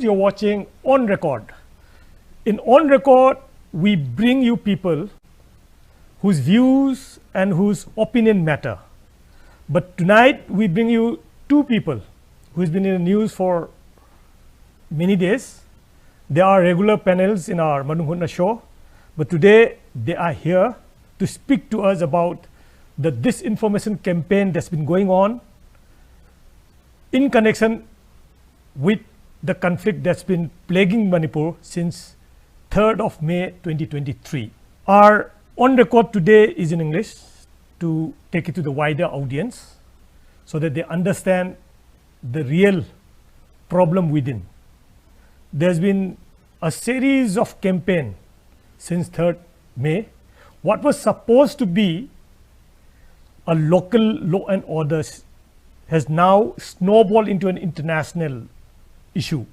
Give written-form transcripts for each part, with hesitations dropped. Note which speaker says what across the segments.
Speaker 1: You're watching On Record. In On Record, we bring you people whose views and whose opinion matter. But tonight we bring you two people who's been in the news for many days. They are regular panels in our Manupurna show, but today they are here to speak to us about the disinformation campaign that's been going on in connection with the conflict that's been plaguing Manipur since 3rd of May 2023. Our On Record today is in English to take it to the wider audience so that they understand the real problem within. There's been a series of campaign since 3rd May. What was supposed to be a local law and order has now snowballed into an international issue.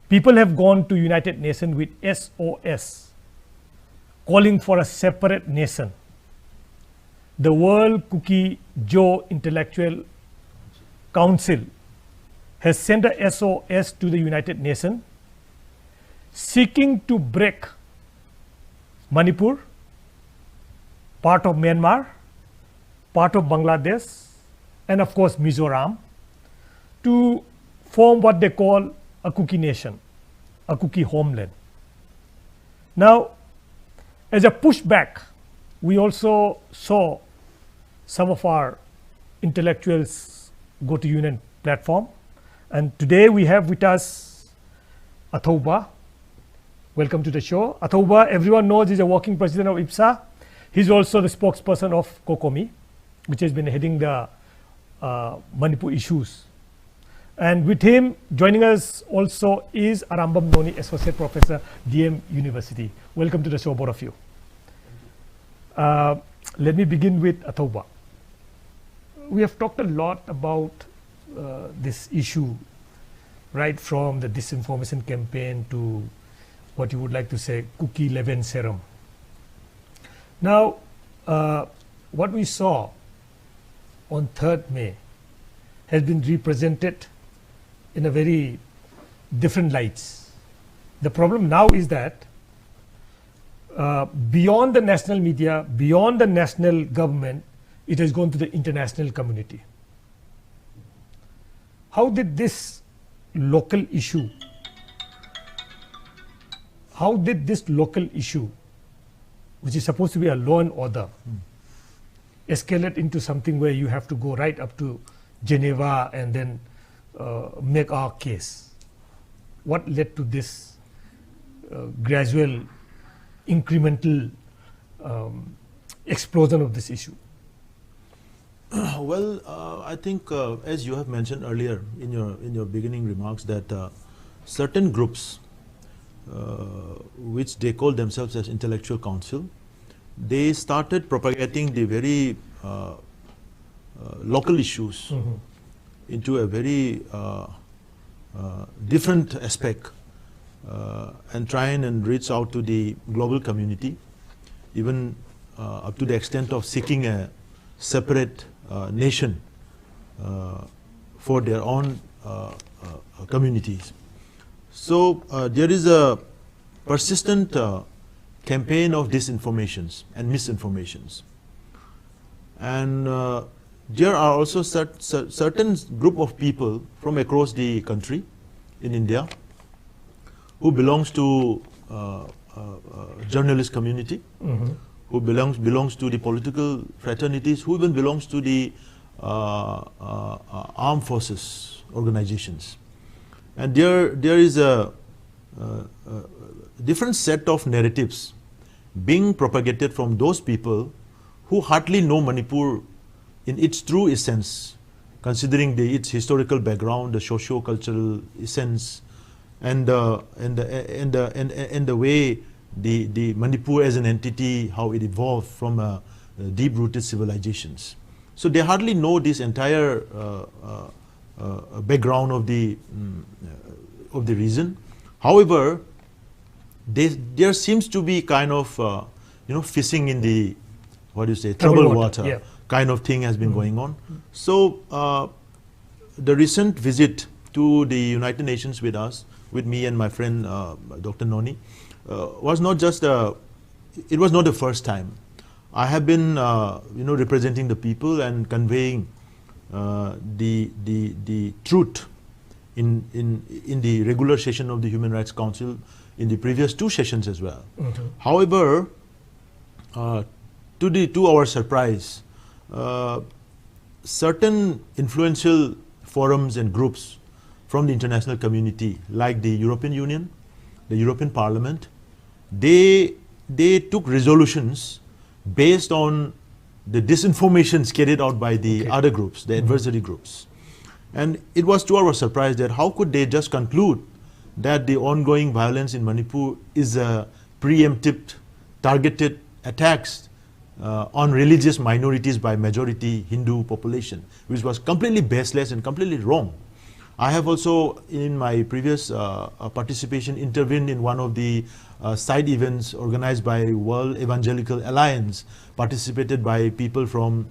Speaker 1: People have gone to United Nations with SOS, calling for a separate nation. The World Cookie Joe Intellectual Council has sent a SOS to the United Nations seeking to break Manipur, part of Myanmar, part of Bangladesh, and of course Mizoram, to form what they call a cookie nation, a cookie homeland. Now, as a pushback, we also saw some of our intellectuals go to UN platform, and today we have with us ATHOUBA. Welcome to the show. ATHOUBA, everyone knows, is a working president of IPSA. He's also the spokesperson of COCOMI, which has been heading the Manipur issues. And with him, joining us also is ARAMBAM NONI Associate Professor, DM University. Welcome to the show, both of you. Let me begin with ATHOUBA. We have talked a lot about this issue, right from the disinformation campaign to what you would like to say, cookie leaven serum. Now, what we saw on 3rd May has been represented in a very different lights. The problem now is that beyond the national media, beyond the national government, it has gone to the international community. How did this local issue, which is supposed to be a law and order, escalate into something where you have to go right up to Geneva and then make our case? What led to this gradual, incremental explosion of this issue?
Speaker 2: Well, I think as you have mentioned earlier in your beginning remarks, that certain groups which they call themselves as intellectual council, they started propagating the very local issues into a very different aspect and trying and reach out to the global community, even up to the extent of seeking a separate nation for their own communities. So there is a persistent campaign of disinformations and misinformations, and there are also certain group of people from across the country in India who belongs to journalist community, who belongs to the political fraternities, who even belongs to the armed forces organizations. And there is a different set of narratives being propagated from those people who hardly know Manipur in its true essence, considering its historical background, the socio-cultural essence, and the way the Manipur as an entity, how it evolved from deep-rooted civilizations. So they hardly know this entire background of the region. However, there seems to be kind of fishing in the troubled water,
Speaker 1: yeah,
Speaker 2: kind of thing has been going on. So the recent visit to the United Nations with us, with me and my friend Dr. Noni, was not just it was not the first time. I have been representing the people and conveying the truth in the regular session of the Human Rights Council in the previous 2 sessions as well. However, to our surprise, certain influential forums and groups from the international community, like the European Union, the European Parliament, they took resolutions based on the disinformations carried out by the other groups, the adversary groups. And it was to our surprise that how could they just conclude that the ongoing violence in Manipur is a preemptive, targeted attacks on religious minorities by majority Hindu population, which was completely baseless and completely wrong. I have also, in my previous participation, intervened in one of the side events organized by World Evangelical Alliance, participated by people from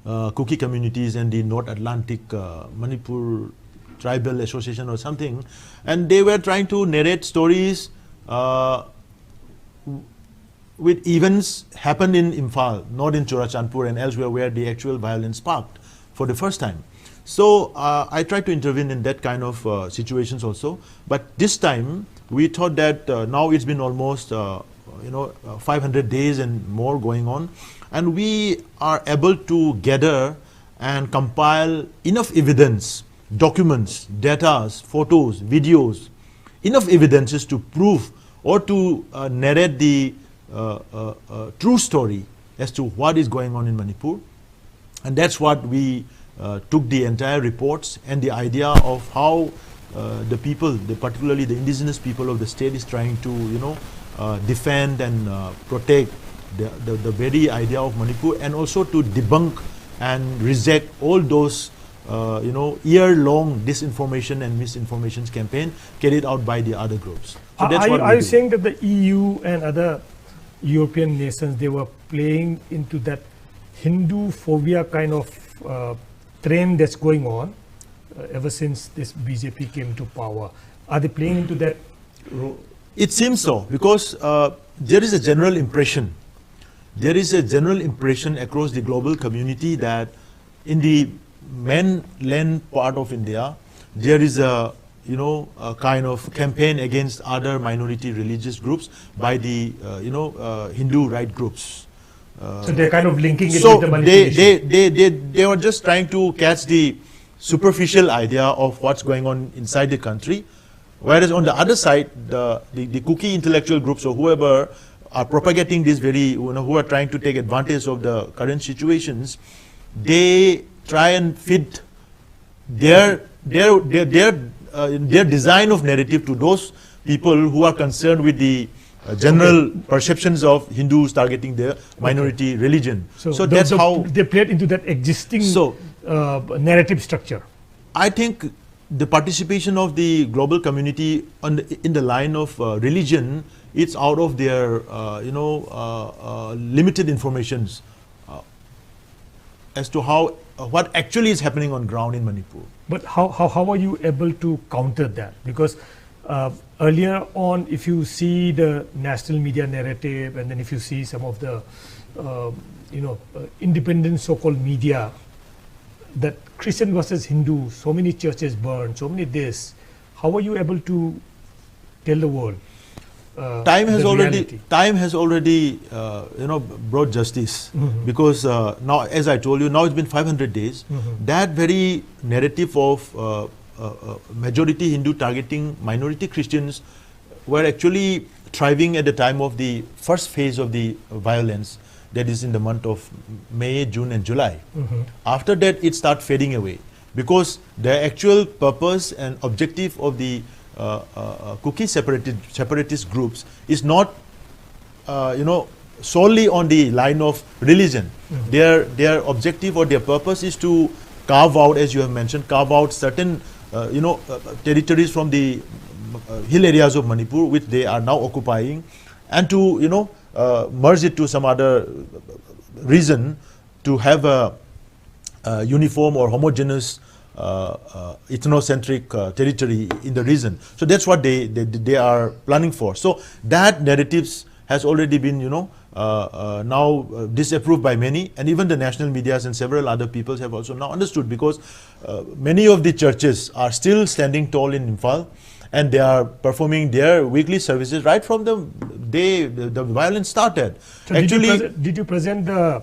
Speaker 2: Kuki communities and the North Atlantic Manipur Tribal Association or something, and they were trying to narrate stories with events happened in Imphal, not in Churachandpur and elsewhere where the actual violence sparked for the first time. So I tried to intervene in that kind of situations also, but this time we thought that now it's been almost 500 days and more going on, and we are able to gather and compile enough evidence, documents, data, photos, videos, enough evidences to prove or to narrate the true story as to what is going on in Manipur. And that's what we took the entire reports and the idea of how the people, particularly the indigenous people of the state, is trying to defend and protect the very idea of Manipur, and also to debunk and reject all those year-long disinformation and misinformation campaign carried out by the other groups. So that's what
Speaker 1: are you saying that the EU and other European nations, they were playing into that Hindu phobia kind of trend that's going on ever since this BJP came to power? Are they playing into that role?
Speaker 2: It seems so, because there is a general impression. There is a general impression across the global community that in the mainland part of India, there is a kind of campaign against other minority religious groups by the Hindu right groups.
Speaker 1: So they're kind of linking it with the manipulation.
Speaker 2: They were just trying to catch the superficial idea of what's going on inside the country, whereas on the other side, the Kuki intellectual groups or whoever are propagating this very, who are trying to take advantage of the current situations, they try and fit their design of narrative to those people who are concerned with the general perceptions of Hindus targeting their minority religion. So that's how
Speaker 1: they played into that existing narrative structure.
Speaker 2: I think the participation of the global community in the line of religion, it's out of their limited informations as to what actually is happening on ground in Manipur.
Speaker 1: But how are you able to counter that? Because earlier on, if you see the national media narrative, and then if you see some of the independent so-called media, that Christian versus Hindu, so many churches burned, so many this, how are you able to tell the world?
Speaker 2: Time has already brought justice, because now, as I told you, now it's been 500 days. That very narrative of majority Hindu targeting minority Christians were actually thriving at the time of the first phase of the violence, that is in the month of May, June and July. After that, it started fading away, because the actual purpose and objective of the Kuki separatist groups is not solely on the line of religion. Their objective or their purpose is to carve out, as you have mentioned, carve out certain territories from the hill areas of Manipur, which they are now occupying, and to merge it to some other region to have a uniform or homogeneous ethnocentric territory in the region. So that's what they are planning for. So that narratives has already been, now disapproved by many, and even the national medias and several other peoples have also now understood, because many of the churches are still standing tall in Imphal, and they are performing their weekly services right from the day the violence started.
Speaker 1: So
Speaker 2: actually,
Speaker 1: did you present the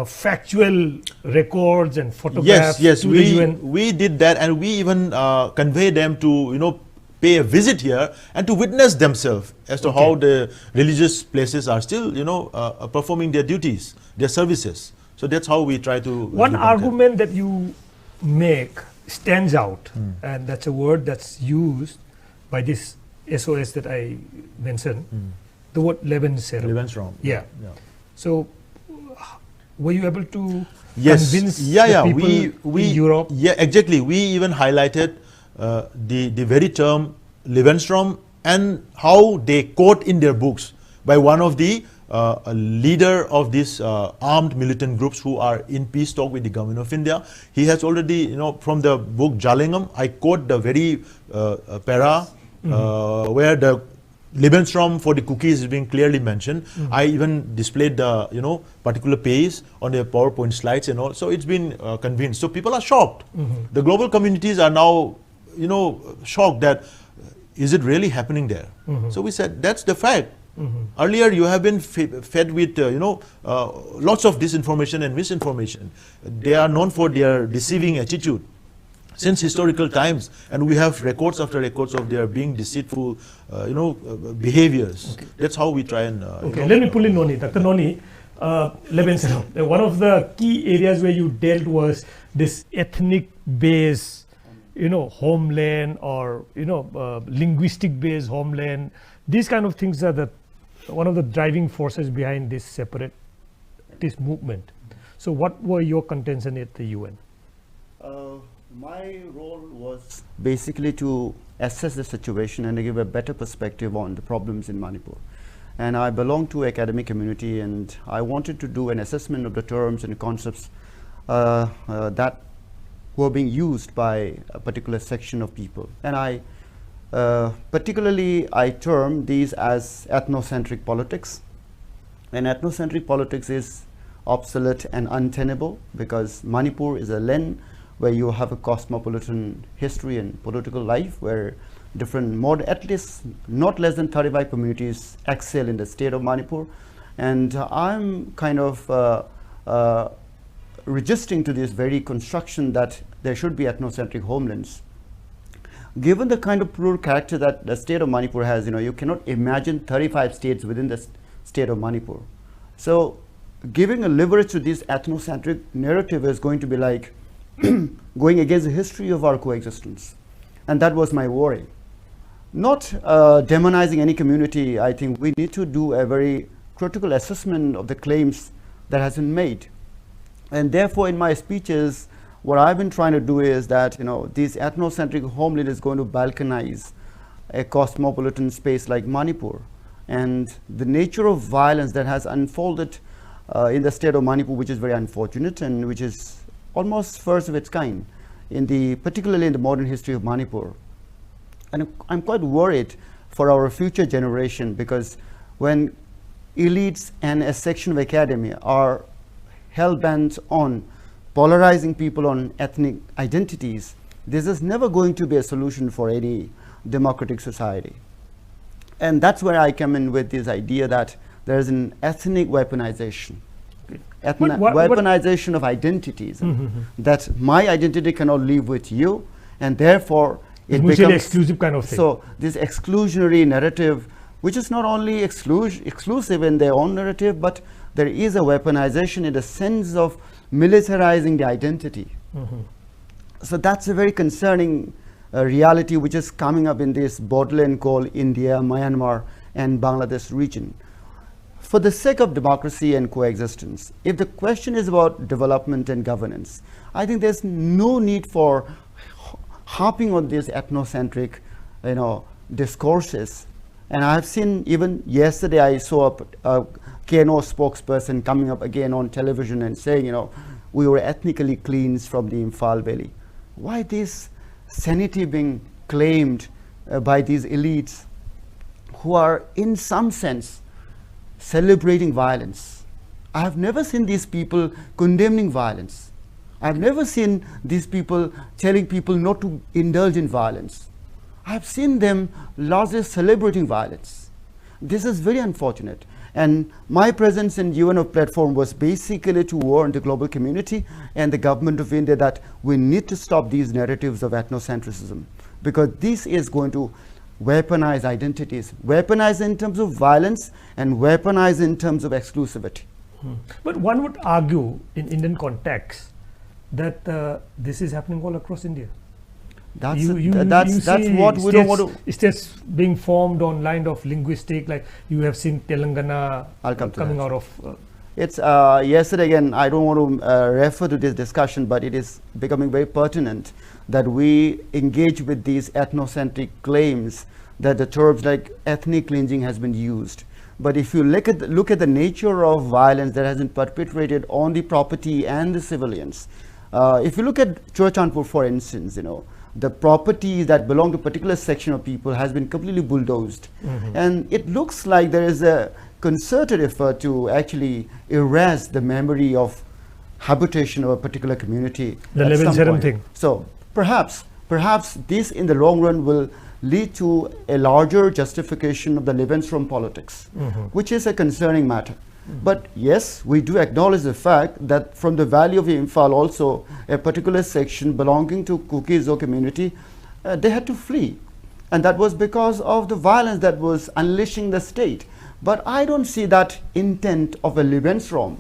Speaker 1: factual records and photographs?
Speaker 2: Yes,
Speaker 1: to the UN?
Speaker 2: we did that, and we even convey them to pay a visit here and to witness themselves as to how the religious places are still performing their duties, their services. So that's how we try to.
Speaker 1: One argument that you make stands out, and that's a word that's used by this SOS that I mentioned, the word Lebensraum. Yeah. So were you able to convince the people in Europe?
Speaker 2: Yeah, exactly. We even highlighted the very term Lebensraum and how they quote in their books by one of the leader of these armed militant groups who are in peace talk with the government of India. He has already, from the book Jalingam, I quote the very para where the Lebensraum for the cookies is being clearly mentioned. I even displayed the particular page on their PowerPoint slides and all. So it's been convinced. So people are shocked. The global communities are now shocked that is it really happening there? So we said that's the fact. Earlier you have been fed with lots of disinformation and misinformation. They are known for their deceiving attitude since historical times, and we have records after records of their being deceitful behaviors. That's how we try and
Speaker 1: let me pull in Noni. Dr. Noni, Lebensraum, one of the key areas where you dealt was this ethnic based homeland, or linguistic based homeland. These kind of things are one of the driving forces behind this separatist movement. So what were your contention at the UN?
Speaker 3: My role was basically to assess the situation and to give a better perspective on the problems in Manipur. And I belong to academic community, and I wanted to do an assessment of the terms and concepts that were being used by a particular section of people. And I particularly term these as ethnocentric politics. And ethnocentric politics is obsolete and untenable, because Manipur is a land where you have a cosmopolitan history and political life, where different at least not less than 35 communities excel in the state of Manipur. And I'm kind of resisting to this very construction that there should be ethnocentric homelands. Given the kind of plural character that the state of Manipur has, you cannot imagine 35 states within the state of Manipur. So giving a leverage to this ethnocentric narrative is going to be like going against the history of our coexistence. And that was my worry. Not demonizing any community, I think we need to do a very critical assessment of the claims that has been made. And therefore in my speeches, what I've been trying to do is that this ethnocentric homeland is going to balkanize a cosmopolitan space like Manipur. And the nature of violence that has unfolded in the state of Manipur, which is very unfortunate and which is almost first of its kind, particularly in the modern history of Manipur. And I'm quite worried for our future generation, because when elites and a section of academia are hell-bent on polarizing people on ethnic identities, this is never going to be a solution for any democratic society. And that's where I come in with this idea that there is an ethnic weaponization. Weaponization of identities, that my identity cannot live with you, and therefore it becomes
Speaker 1: exclusive kind of thing.
Speaker 3: So this exclusionary narrative, which is not only exclusive in their own narrative, but there is a weaponization in the sense of militarizing the identity. So that's a very concerning reality which is coming up in this borderland called India, Myanmar and Bangladesh region. For the sake of democracy and coexistence, if the question is about development and governance, I think there's no need for harping on these ethnocentric discourses. And I've seen, even yesterday I saw a KNO spokesperson coming up again on television and saying, we were ethnically cleansed from the Imphal Valley. Why this sanity being claimed by these elites who are in some sense celebrating violence? I have never seen these people condemning violence. I have never seen these people telling people not to indulge in violence. I have seen them largely celebrating violence. This is very unfortunate. And my presence in UNO platform was basically to warn the global community and the government of India that we need to stop these narratives of ethnocentrism, because this is going to weaponize identities, weaponize in terms of violence and weaponize in terms of exclusivity.
Speaker 1: But one would argue in Indian context that this is happening all across India.
Speaker 3: That's what we don't want to.
Speaker 1: States being formed on line of linguistic, like you have seen Telangana coming out of.
Speaker 3: It's yesterday again. I don't want to refer to this discussion, but it is becoming very pertinent that we engage with these ethnocentric claims that the terms like ethnic cleansing has been used. But if you look at the nature of violence that has been perpetrated on the property and the civilians, if you look at Churachandpur, for instance, the property that belong to a particular section of people has been completely bulldozed. And it looks like there is a concerted effort to actually erase the memory of habitation of a particular community.
Speaker 1: The Levenserum thing.
Speaker 3: So perhaps this in the long run will lead to a larger justification of the Levenserum politics, which is a concerning matter. But yes, we do acknowledge the fact that from the valley of Imphal also, a particular section belonging to Kuki-Zo community, they had to flee. And that was because of the violence that was unleashing the state. But I don't see that intent of a Levenserum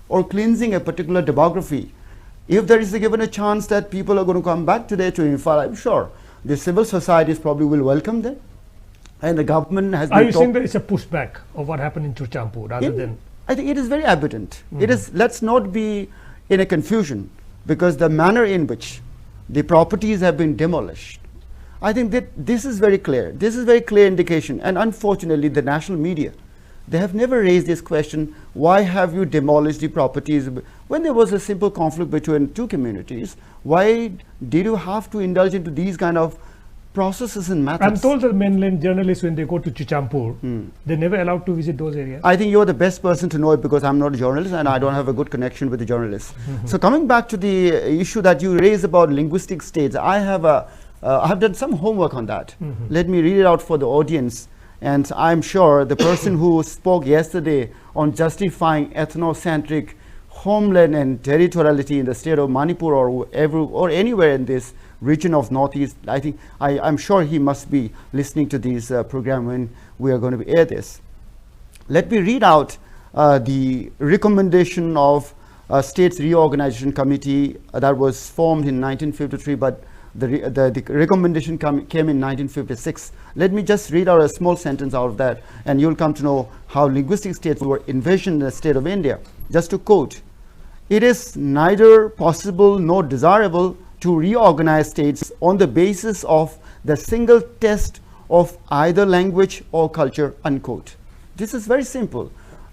Speaker 3: or cleansing a particular demography. If there is given a chance that people are going to come back today to Imphal, I'm sure the civil societies probably will welcome them. And the government has been.
Speaker 1: Are you saying that it's a pushback of what happened in Churachandpur rather than?
Speaker 3: I think it is very evident. It is. Let's not be in a confusion, because the manner in which the properties have been demolished, I think that this is very clear. This is very clear indication. And unfortunately, the national media, they have never raised this question: why have you demolished the properties when there was a simple conflict between two communities? Why did you have to indulge into these kind of processes and methods?
Speaker 1: I'm told that mainland journalists, when they go to Churachandpur, they're never allowed to visit those areas.
Speaker 3: I think you're the best person to know it, because I'm not a journalist and I don't have a good connection with the journalists. So coming back to the issue that you raised about linguistic states, I have done some homework on that. Let me read it out for the audience. And I'm sure the person who spoke yesterday on justifying ethnocentric homeland and territoriality in the state of Manipur or anywhere in this region of Northeast, I think I'm sure he must be listening to this program when we are going to air this. Let me read out the recommendation of States Reorganization Committee that was formed in 1953, but the recommendation came in 1956. Let me just read out a small sentence out of that, and you'll come to know how linguistic states were envisioned in the state of India. Just to quote, "It is neither possible nor desirable to reorganize states on the basis of the single test of either language or culture," unquote. This is very simple.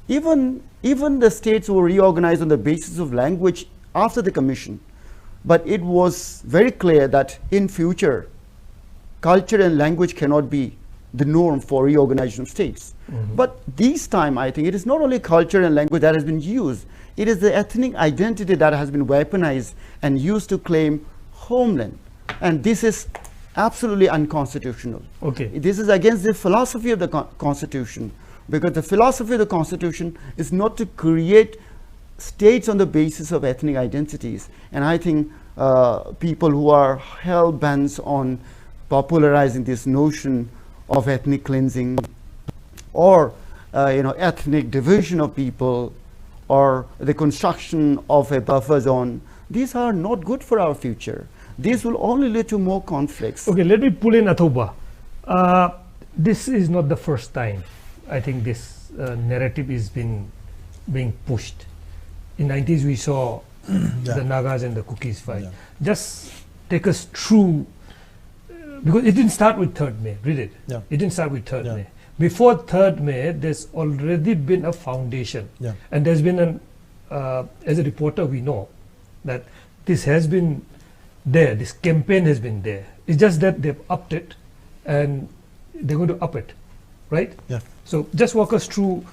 Speaker 3: Even the states were reorganized on the basis of language after the commission, but it was very clear that in future, culture and language cannot be the norm for reorganization of states. But this time, I think it is not only culture and language that has been used, it is the ethnic identity that has been weaponized and used to claim homeland. And this is absolutely unconstitutional.
Speaker 1: Okay.
Speaker 3: This is against the philosophy of the Constitution, because the philosophy of the Constitution is not to create states on the basis of ethnic identities. And I think people who are hell-bent on popularizing this notion of ethnic cleansing or ethnic division of people or the construction of a buffer zone, these are not good for our future. These will only lead to more conflicts.
Speaker 1: Okay, let me pull in ATHOUBA. This is not the first time I think this narrative is being pushed. In 90s we saw the Nagas and the Kukis fight. Just take us through, because it didn't start with 3rd May, read it. It didn't start with 3rd May. Before 3rd May, there's already been a foundation. And there's been as a reporter we know that this has been there. This campaign has been there. It's just that they've upped it, and they're going to up it, right?
Speaker 2: Yeah.
Speaker 1: So just walk us through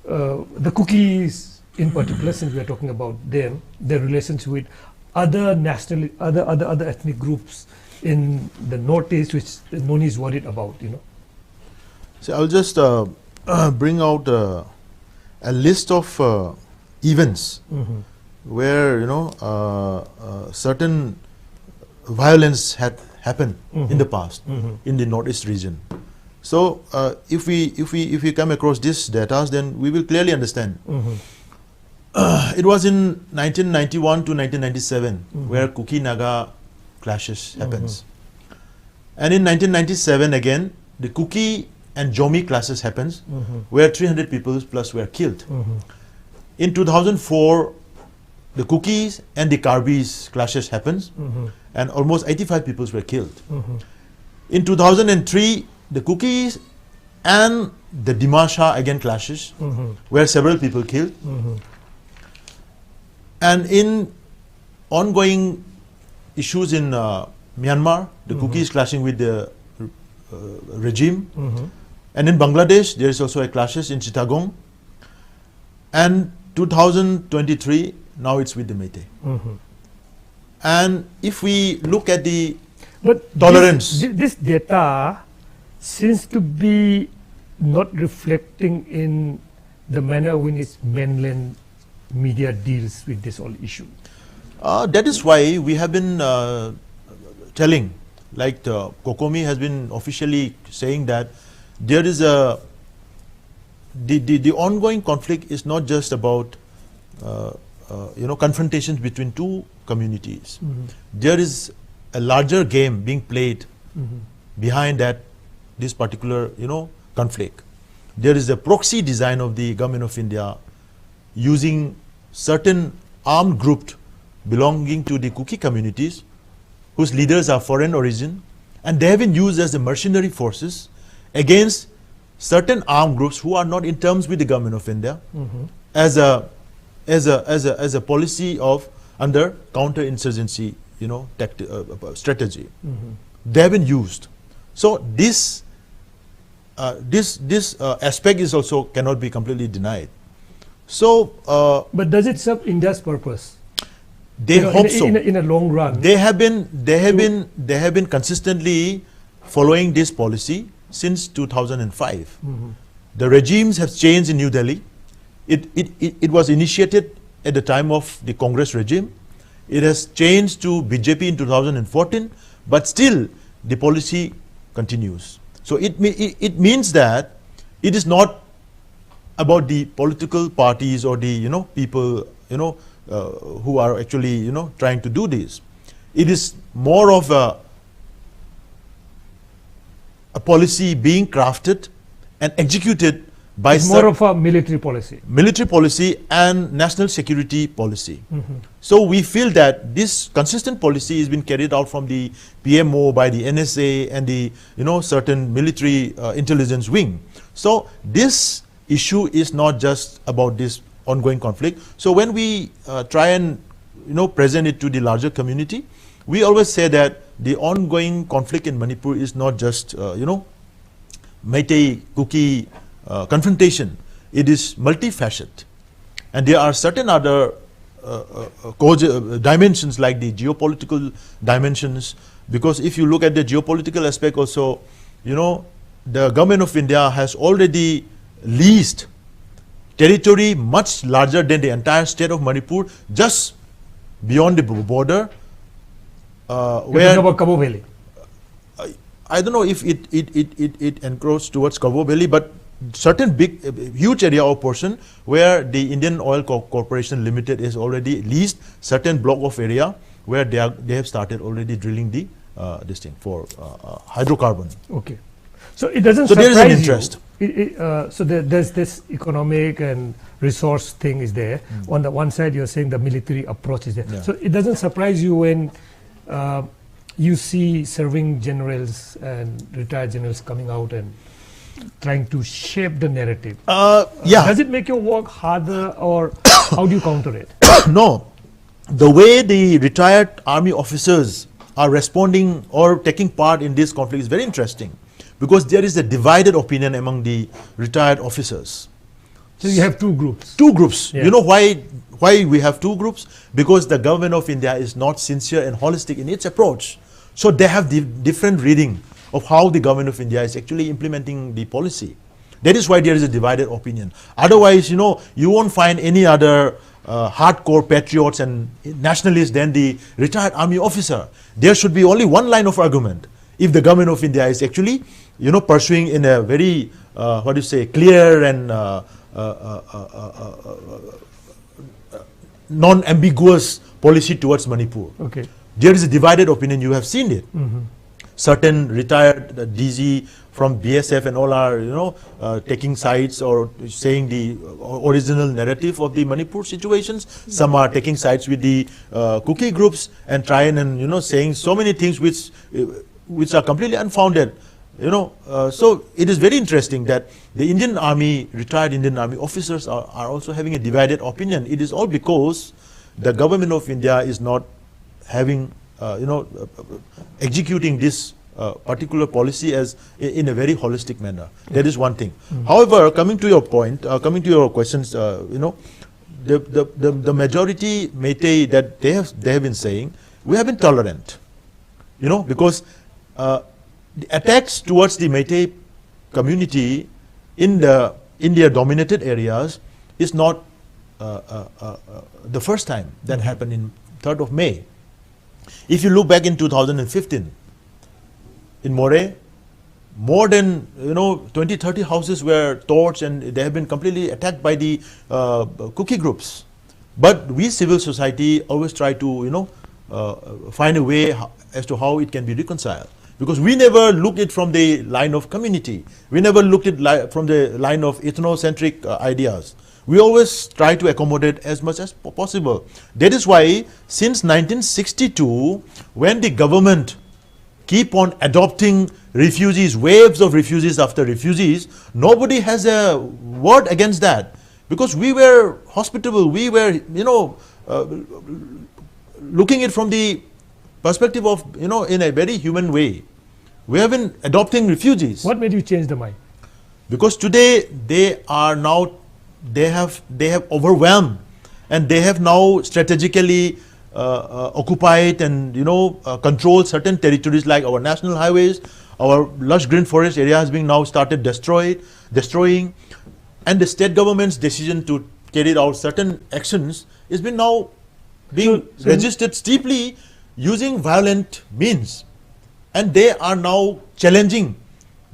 Speaker 1: the cookies in particular, since we are talking about them, their relations with other national, other ethnic groups in the Northeast, which NONI is worried about, you know.
Speaker 2: So I'll just bring out a list of events where, you know, certain violence had happened in the past in the Northeast region. So if we come across this data, then we will clearly understand. It was in 1991 to 1997 where Kuki-Naga clashes happens. And in 1997 again, the Kuki and Jomi clashes happens where 300 people plus were killed. In 2004, the Kukis and the Karbis clashes happens and almost 85 people were killed. In 2003, the Kukis and the Dimasha again clashes where several people killed. And in ongoing issues in Myanmar, the Kukis clashing with the regime. And in Bangladesh, there is also a clashes in Chittagong. And 2023, now it's with the Meitei. And if we look at the tolerance.
Speaker 1: This data seems to be not reflecting in the manner in which mainland media deals with this whole issue.
Speaker 2: That is why we have been telling, like Kokomi has been officially saying that there is the ongoing conflict is not just about you know, confrontations between two communities. There is a larger game being played behind that, this particular, you know, conflict. There is a proxy design of the government of India using certain armed groups belonging to the Kuki communities whose leaders are foreign origin, and they have been used as the mercenary forces against certain armed groups who are not in terms with the government of India as a policy of under counterinsurgency, you know, strategy. They have been used. So this aspect is also cannot be completely denied. So,
Speaker 1: but does it serve India's purpose?
Speaker 2: They hope so.
Speaker 1: In a long run,
Speaker 2: they have been consistently following this policy since 2005. The regimes have changed in New Delhi. It was initiated at the time of the Congress regime. It has changed to BJP in 2014, but still the policy continues. So it means that it is not about the political parties or the, you know, people, you know, who are actually, you know, trying to do this. It is more of a policy being crafted and executed by
Speaker 1: more of a military policy
Speaker 2: and national security policy. So we feel that this consistent policy has been carried out from the PMO by the NSA and the, you know, certain military intelligence wing. So this issue is not just about this ongoing conflict. So when we try and, you know, present it to the larger community, we always say that the ongoing conflict in Manipur is not just you know, Meitei Kuki confrontation. It is multifaceted, and there are certain other dimensions like the geopolitical dimensions. Because if you look at the geopolitical aspect also, you know, the government of India has already leased territory much larger than the entire state of Manipur, just beyond the border.
Speaker 1: Where about Cabo Valley?
Speaker 2: I don't know if it encroaches towards Cabo Valley, but certain big, huge area or portion where the Indian Oil Corporation Limited is already leased certain block of area where they have started already drilling the this thing for hydrocarbon.
Speaker 1: Okay, so it doesn't.
Speaker 2: So there is an interest.
Speaker 1: So there's this economic and resource thing is there. On the one side, you're saying the military approach is there.
Speaker 2: Yeah.
Speaker 1: So it doesn't surprise you when you see serving generals and retired generals coming out and trying to shape the narrative.
Speaker 2: Yeah.
Speaker 1: Does it make your work harder, or how do you counter it?
Speaker 2: No. The way the retired army officers are responding or taking part in this conflict is very interesting, because there is a divided opinion among the retired officers.
Speaker 1: So you have two groups.
Speaker 2: Two groups.
Speaker 1: Yeah.
Speaker 2: You know why we have two groups? Because the government of India is not sincere and holistic in its approach. So they have different reading of how the government of India is actually implementing the policy. That is why there is a divided opinion. Otherwise, you know, you won't find any other hardcore patriots and nationalists than the retired army officer. There should be only one line of argument. If the government of India is actually, you know, pursuing in a very, clear and non-ambiguous policy towards Manipur.
Speaker 1: Okay.
Speaker 2: There is a divided opinion, you have seen it. Certain retired DG from BSF and all are, you know, taking sides or saying the original narrative of the Manipur situations. Some are taking sides with the cookie groups and trying and, you know, saying so many things which are completely unfounded. You know, so it is very interesting that the Indian Army, retired Indian Army officers are also having a divided opinion. It is all because the government of India is not having, executing this particular policy as in a very holistic manner. That is one thing. However, coming to your point, coming to your questions, the majority Meitei that they have been saying, we have been tolerant, you know, because the attacks towards the Meitei community in the India-dominated areas is not the first time that happened in 3rd of May. If you look back in 2015, in Moreh, more than 20-30 houses were torched and they have been completely attacked by the cookie groups. But we civil society always try to find a way as to how it can be reconciled. Because we never looked at it from the line of community. We never looked at it from the line of ethnocentric ideas. We always try to accommodate as much as possible. That is why since 1962, when the government keep on adopting refugees, waves of refugees after refugees, nobody has a word against that. Because we were hospitable, we were, looking at it from the perspective of, in a very human way. We have been adopting refugees.
Speaker 1: What made you change the mind?
Speaker 2: Because today they are now, they have overwhelmed, and they have now strategically occupied and control certain territories like our national highways, our lush green forest area has been now started destroying, and the state government's decision to carry out certain actions has been now being registered steeply using violent means. And they are now challenging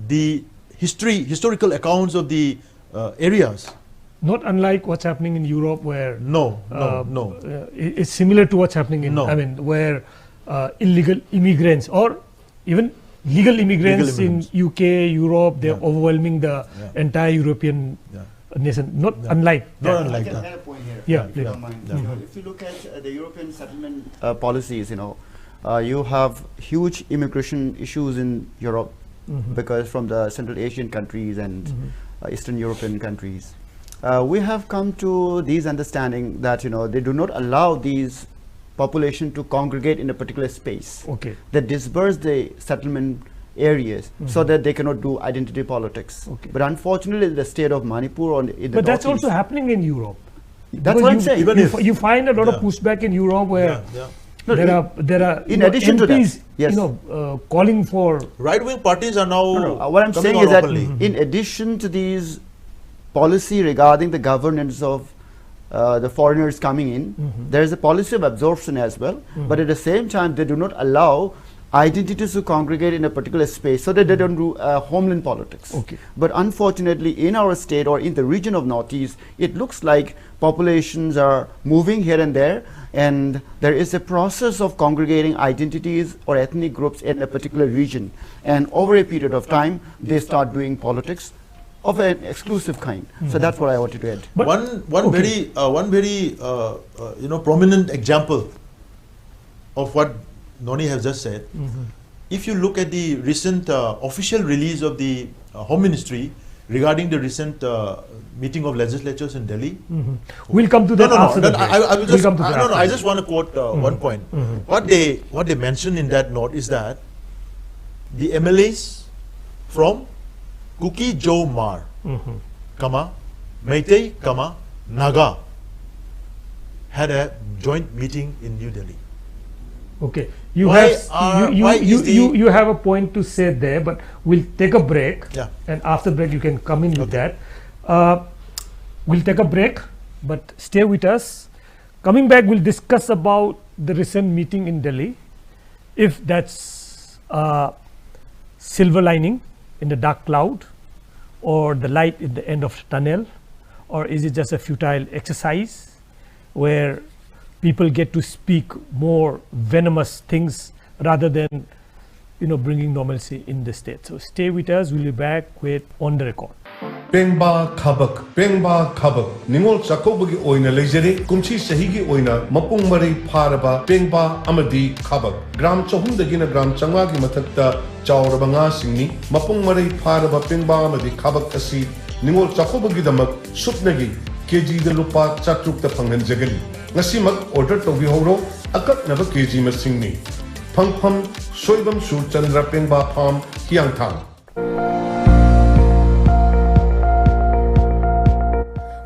Speaker 2: the historical accounts of the areas.
Speaker 1: Not unlike what's happening in Europe, where
Speaker 2: no.
Speaker 1: It's similar to what's happening in where illegal immigrants or even legal immigrants in UK, Europe, they're overwhelming the entire European nation. Not unlike that.
Speaker 3: I can add a point here. If you don't mind. If you look at the European settlement policies, you have huge immigration issues in Europe because from the Central Asian countries and Eastern European countries. We have come to these understanding that they do not allow these population to congregate in a particular space.
Speaker 1: Okay.
Speaker 3: They disperse the settlement areas so that they cannot do identity politics. Okay. But unfortunately, the state of Manipur or in the
Speaker 1: But that's also happening in Europe.
Speaker 3: That's what I'm saying.
Speaker 1: You find a lot of pushback in Europe where there are
Speaker 3: in addition
Speaker 1: MPs,
Speaker 3: to that,
Speaker 1: calling for
Speaker 2: right-wing parties are now.
Speaker 3: What I'm saying is that in addition to these policy regarding the governance of the foreigners coming in, there is a policy of absorption as well. But at the same time, they do not allow identities to congregate in a particular space so that they don't do homeland politics.
Speaker 1: Okay.
Speaker 3: But unfortunately, in our state or in the region of Northeast, it looks like populations are moving here and there, and there is a process of congregating identities or ethnic groups in a particular region. And over a period of time, they start doing politics of an exclusive kind. So that's what I wanted to add.
Speaker 2: But one very prominent example of what Noni has just said. If you look at the recent official release of the Home Ministry, regarding the recent meeting of legislatures in Delhi.
Speaker 1: We'll come to that after the break.
Speaker 2: I will just,
Speaker 1: We'll come to that
Speaker 2: I
Speaker 1: after.
Speaker 2: just want to quote one point. What they mentioned in that note is that the MLAs from Kuki Jo Mar, comma, Meitei, comma, Naga had a joint meeting in New Delhi.
Speaker 1: Okay, you
Speaker 2: Why
Speaker 1: have
Speaker 2: are-
Speaker 1: you,
Speaker 2: why
Speaker 1: you,
Speaker 2: is the-
Speaker 1: you have a point to say there, but we'll take a break.
Speaker 2: Yeah.
Speaker 1: And after break, you can come in with
Speaker 2: Okay.
Speaker 1: that. We'll take a break, but stay with us. Coming back, we'll discuss about the recent meeting in Delhi. If that's a silver lining in the dark cloud, or the light in the end of the tunnel, or is it just a futile exercise where people get to speak more venomous things rather than bringing normalcy in the state. So stay with us. We'll be back with On the Record.
Speaker 4: Pengba Khabak Ningol Chakobagi Oina Lejere Kumchi Sahigi Oina Mapung Mari Paraba Pengba Amadi Khabak Gram Chahundagina Gram Changagi Matakta Chaurabanga Singni Mapung Mari Paraba Pengba Amadi Khabak Asi Ningol Chakobagi Damak Supnagi KG the Lupa Chatruk the Pangan Jagali Nasimak order to Vihoro Akat Never KG Masingni Pangpam Soibam Sur Chandra Pengba Palm Hyang Tang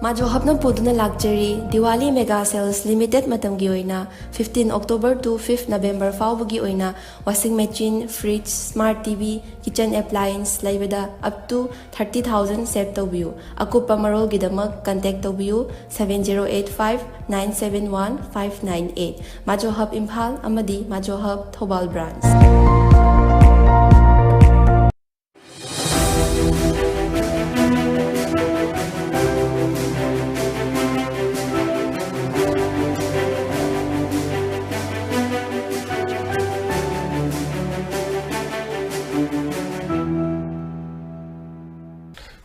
Speaker 5: Majo hapna poduna lakjari Diwali Mega Sales Limited matamgi oina 15 October to 5 November fawbagi oina washing machine, fridge, smart TV, kitchen appliance laibada up to 30,000 save tawbiu. Akupa marol gidamak contact tawbiu 7085 971 598. Majo Hub Impal amadi Majo Hub Thobal branch.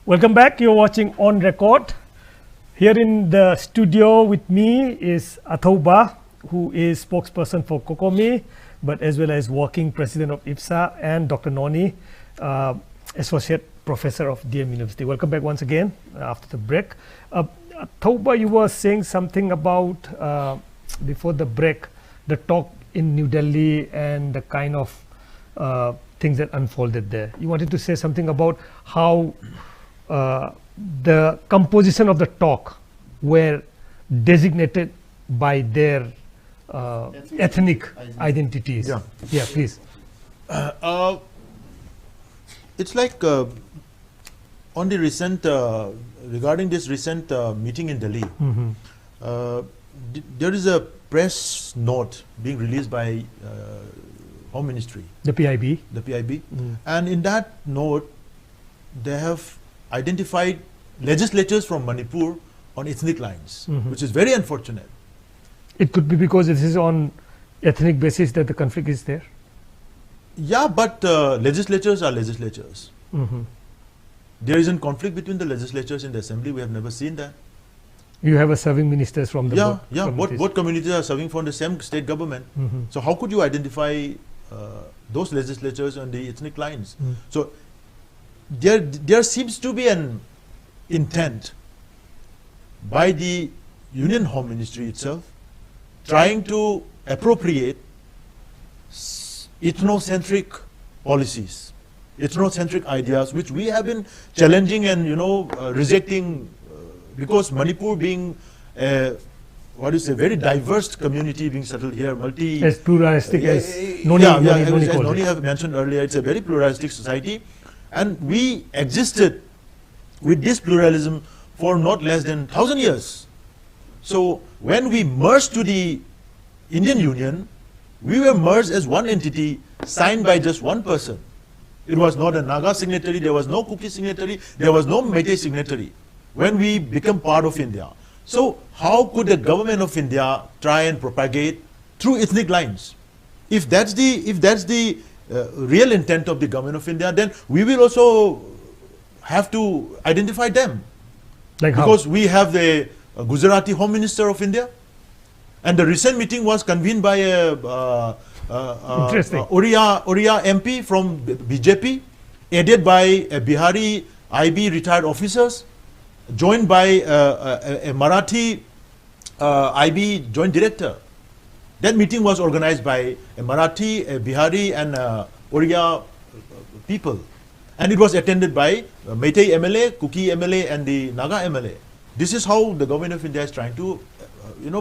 Speaker 1: Welcome back. You're watching On Record. Here in the studio with me is ATHOUBA, who is spokesperson for COCOMI, but as well as working president of IPSA, and Dr. NONI, associate professor of DM University. Welcome back once again after the break. ATHOUBA, you were saying something about, before the break, the talk in New Delhi and the kind of things that unfolded there. You wanted to say something about how the composition of the talk were designated by their ethnic identities. Yeah, please.
Speaker 2: It's like on the recent, regarding this recent meeting in Delhi, there is a press note being released by Home Ministry.
Speaker 1: The PIB.
Speaker 2: The PIB. And in that note, they have identified legislatures from Manipur on ethnic lines, which is very unfortunate.
Speaker 1: It could be because this is on ethnic basis that the conflict is there.
Speaker 2: Yeah, but legislatures are legislatures. There isn't conflict between the legislatures in the assembly. We have never seen that.
Speaker 1: You have a serving ministers from the
Speaker 2: both communities are serving from the same state government. So how could you identify those legislatures on the ethnic lines? So there seems to be an intent by the Union Home Ministry itself trying to appropriate ethnocentric policies, ethnocentric ideas, which we have been challenging and rejecting, because Manipur being very diverse community being settled here,
Speaker 1: as pluralistic as Noni
Speaker 2: Noni have mentioned earlier, it's a very pluralistic society, and we existed with this pluralism for not less than 1,000 years. So when we merged to the Indian Union, we were merged as one entity signed by just one person. It was not a Naga signatory, there was no Kuki signatory, there was no Meitei signatory when we become part of India. So how could the government of India try and propagate through ethnic lines? If that's the real intent of the government of India, then we will also have to identify them.
Speaker 1: Like
Speaker 2: because
Speaker 1: how?
Speaker 2: We have the Gujarati Home Minister of India, and the recent meeting was convened by a Oriya MP from BJP, aided by a Bihari IB retired officers, joined by a Marathi IB joint director. That meeting was organized by a Marathi, a Bihari and Oriya people. And it was attended by Meitei MLA, Kuki MLA and the Naga MLA. This is how the government of India is trying to,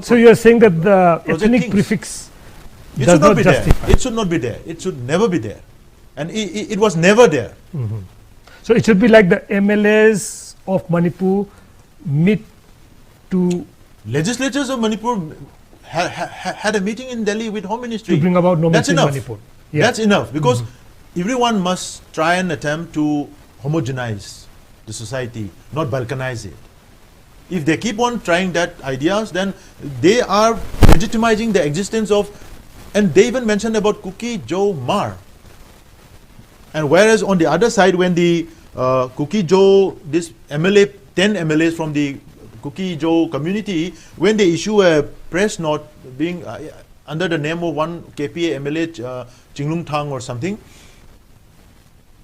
Speaker 1: So you are saying that the
Speaker 2: project
Speaker 1: ethnic
Speaker 2: things.
Speaker 1: prefix
Speaker 2: It
Speaker 1: does
Speaker 2: should not
Speaker 1: not
Speaker 2: be
Speaker 1: justify.
Speaker 2: there. It should not be there. It should never be there. And it was never there.
Speaker 1: So it should be like the MLAs of Manipur meet to
Speaker 2: Legislators of Manipur had a meeting in Delhi with Home Ministry.
Speaker 1: to bring about
Speaker 2: That's
Speaker 1: normalcy in
Speaker 2: enough.
Speaker 1: Manipur. Yeah.
Speaker 2: That's enough, because everyone must try and attempt to homogenize the society, not balkanize it. If they keep on trying that ideas, then they are legitimizing the existence of, and they even mentioned about Kuki Joe Mar. And whereas on the other side, when the Kuki Joe, this MLA, 10 MLAs from the Kuki Joe community, when they issue a press note being under the name of one KPA MLA, Chinglung Thang or something,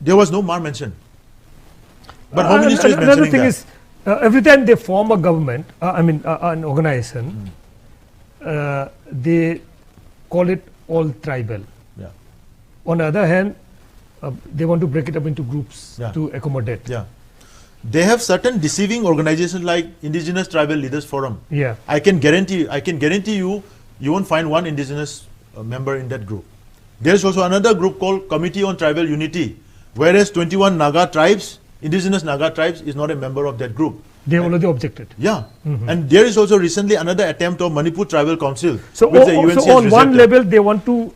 Speaker 2: there was no Mar mentioned. But Home Ministry is
Speaker 1: another
Speaker 2: mentioning
Speaker 1: thing
Speaker 2: that.
Speaker 1: is, every time they form a government, an organization, they call it all tribal.
Speaker 2: Yeah.
Speaker 1: On the other hand, they want to break it up into groups
Speaker 2: Yeah.
Speaker 1: to accommodate.
Speaker 2: Yeah. They have certain deceiving organizations like Indigenous Tribal Leaders Forum.
Speaker 1: Yeah.
Speaker 2: I can guarantee you, you won't find one indigenous member in that group. There is also another group called Committee on Tribal Unity, whereas 21 Naga tribes, indigenous Naga tribes, is not a member of that group.
Speaker 1: They already objected.
Speaker 2: Yeah. And there is also recently another attempt of Manipur Tribal Council,
Speaker 1: So,
Speaker 2: which the UNC
Speaker 1: so
Speaker 2: has
Speaker 1: on one
Speaker 2: rejected.
Speaker 1: level, they want to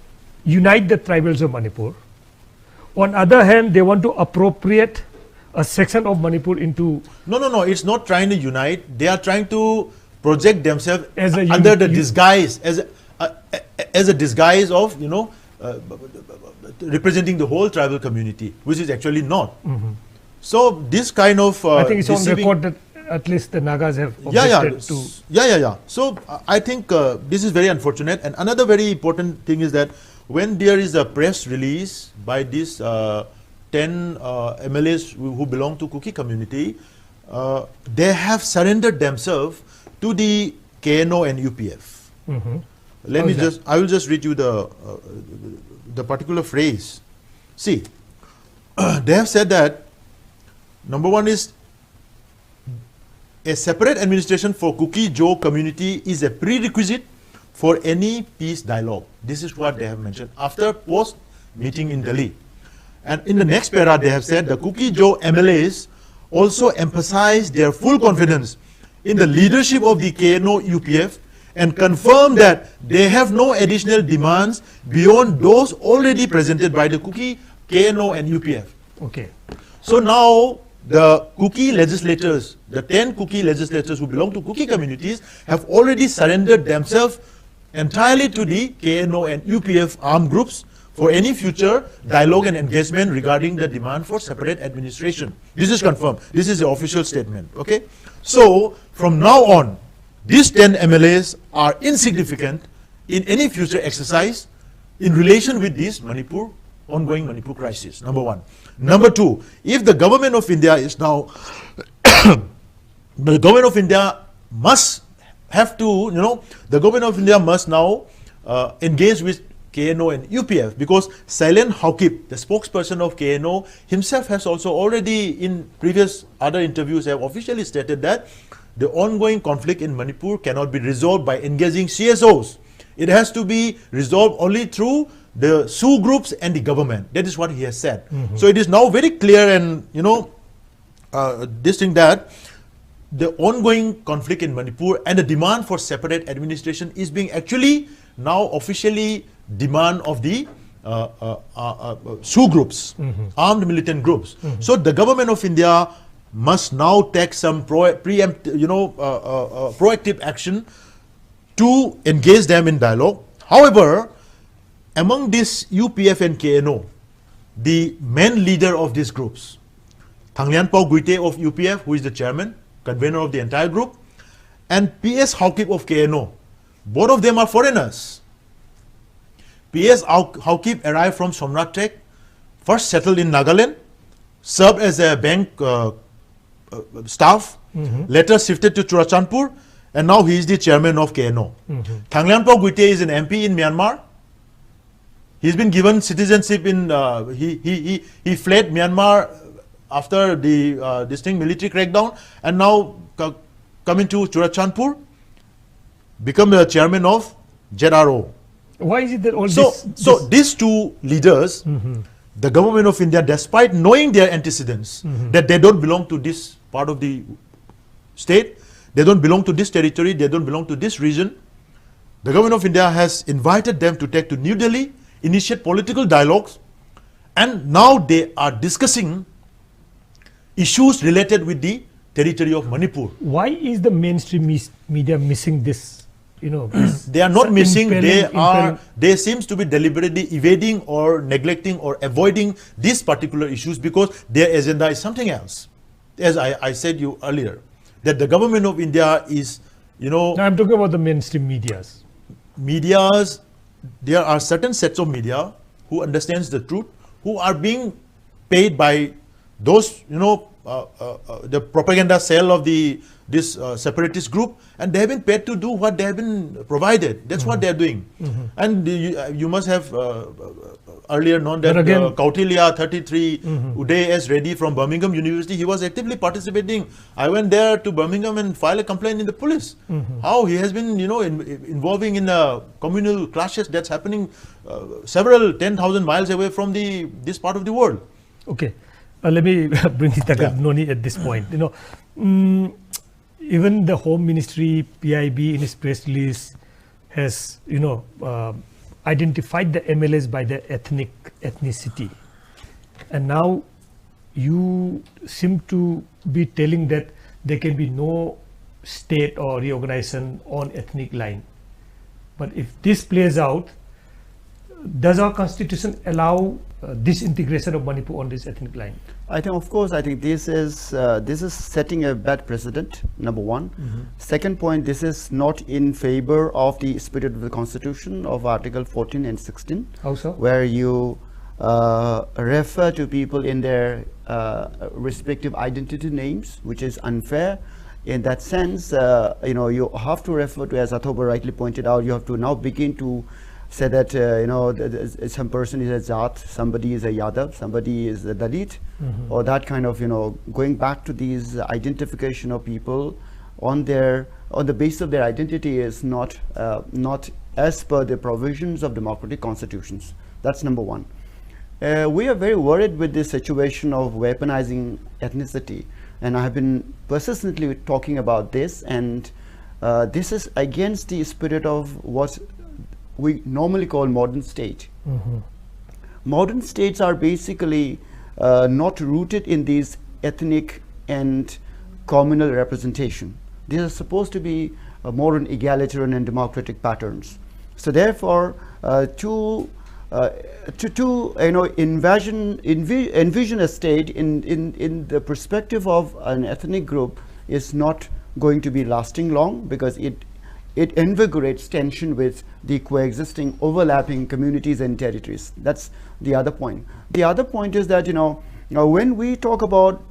Speaker 1: unite the tribals of Manipur. On other hand, they want to appropriate a section of Manipur into
Speaker 2: No. It's not trying to unite. They are trying to project themselves
Speaker 1: As a
Speaker 2: under the
Speaker 1: uni-
Speaker 2: disguise, as a disguise of, representing the whole tribal community, which is actually not. So this kind of
Speaker 1: I think it's on
Speaker 2: deceiving-
Speaker 1: record that at least the Nagas have
Speaker 2: yeah.
Speaker 1: objected to.
Speaker 2: Yeah. So I think this is very unfortunate. And another very important thing is that when there is a press release by these 10 MLAs who belong to Kuki community, they have surrendered themselves to the KNO and UPF. I will just read you the particular phrase. See, they have said that number one is a separate administration for Kuki Joe community is a prerequisite for any peace dialogue. This is what they have mentioned after post meeting in Delhi. And in the next para, they have said the Kuki Joe MLAs also emphasize their full confidence in the leadership of the KNO UPF and confirm that they have no additional demands beyond those already presented by the Kuki, KNO and UPF.
Speaker 1: Okay.
Speaker 2: So now the Kuki legislators, the 10 Kuki legislators who belong to Kuki communities have already surrendered themselves entirely to the KNO and UPF armed groups for any future dialogue and engagement regarding the demand for separate administration. This is confirmed. This is the official statement. Okay. So from now on, these 10 MLAs are insignificant in any future exercise in relation with this ongoing Manipur crisis. Number one. Number two, if the government of India is now, the government of India must have to, the government of India must now engage with KNO and UPF, because Sailen Haukip, the spokesperson of KNO, himself has also already in previous other interviews have officially stated that the ongoing conflict in Manipur cannot be resolved by engaging CSOs. It has to be resolved only through the Sioux groups and the government. That is what he has said. So it is now very clear and, this thing that the ongoing conflict in Manipur and the demand for separate administration is being actually now officially demand of the Sioux groups, armed militant groups. So the government of India must now take some proactive action to engage them in dialogue. However, among this UPF and KNO, the main leader of these groups, Thanglian Pao Guite of UPF, who is the chairman, convener of the entire group, and PS Haukip of KNO, both of them are foreigners. PS Haukip arrived from Somnath Trek, first settled in Nagaland, served as a bank staff, later shifted to Churachandpur, and now he is the chairman of KNO. Thanglianpo Guite is an MP in Myanmar. He's been given citizenship in, he fled Myanmar after the distinct military crackdown, and now coming to Churachandpur, become the chairman of ZRO.
Speaker 1: Why is it that all
Speaker 2: So these two leaders, the government of India, despite knowing their antecedents, that they don't belong to this part of the state, they don't belong to this territory, they don't belong to this region, the government of India has invited them to take to New Delhi, initiate political dialogues, and now they are discussing issues related with the territory of Manipur.
Speaker 1: Why is the mainstream media missing this? You know,
Speaker 2: they are not missing. They seems to be deliberately evading or neglecting or avoiding these particular issues because their agenda is something else. As I said you earlier, that the government of India is, you know.
Speaker 1: No, I'm talking about the mainstream medias.
Speaker 2: Medias, there are certain sets of media who understands the truth, who are being paid by those, you know, the propaganda cell of this separatist group, and they have been paid to do what they have been provided. That's what they are doing. And you must have earlier known that Kautilya 33 Uday S. Reddy from Birmingham University, he was actively participating. I went there to Birmingham and filed a complaint in the police. How he has been, you know, involving in communal clashes that's happening several 10,000 miles away from this part of the world.
Speaker 1: Okay. Let me bring it Noni at this point. You know, even the Home Ministry, PIB, in its press release has, you know, identified the MLAs by their ethnicity. And now you seem to be telling that there can be no state or reorganization on ethnic line. But if this plays out, does our constitution allow disintegration of Manipur on this ethnic line?
Speaker 3: I think, of course, I think this is setting a bad precedent, number one. Second point, this is not in favor of the spirit of the Constitution of Article 14 and 16.
Speaker 1: How so?
Speaker 3: Where you refer to people in their respective identity names, which is unfair. In that sense, you know, you have to refer to, as ATHOUBA rightly pointed out, you have to now begin to say that, you know, some person is a Jat, somebody is a Yadav, somebody is a Dalit, or that kind of, you know, going back to these identification of people on the basis of their identity is not as per the provisions of democratic constitutions. That's number one. We are very worried with this situation of weaponizing ethnicity, and I have been persistently talking about this, and this is against the spirit of what we normally call modern state. Modern states are basically not rooted in these ethnic and communal representation. These are supposed to be more on egalitarian and democratic patterns. So therefore, to you know, envision a state in the perspective of an ethnic group is not going to be lasting long, because it invigorates tension with the coexisting overlapping communities and territories. That's the other point. The other point is that, you know, when we talk about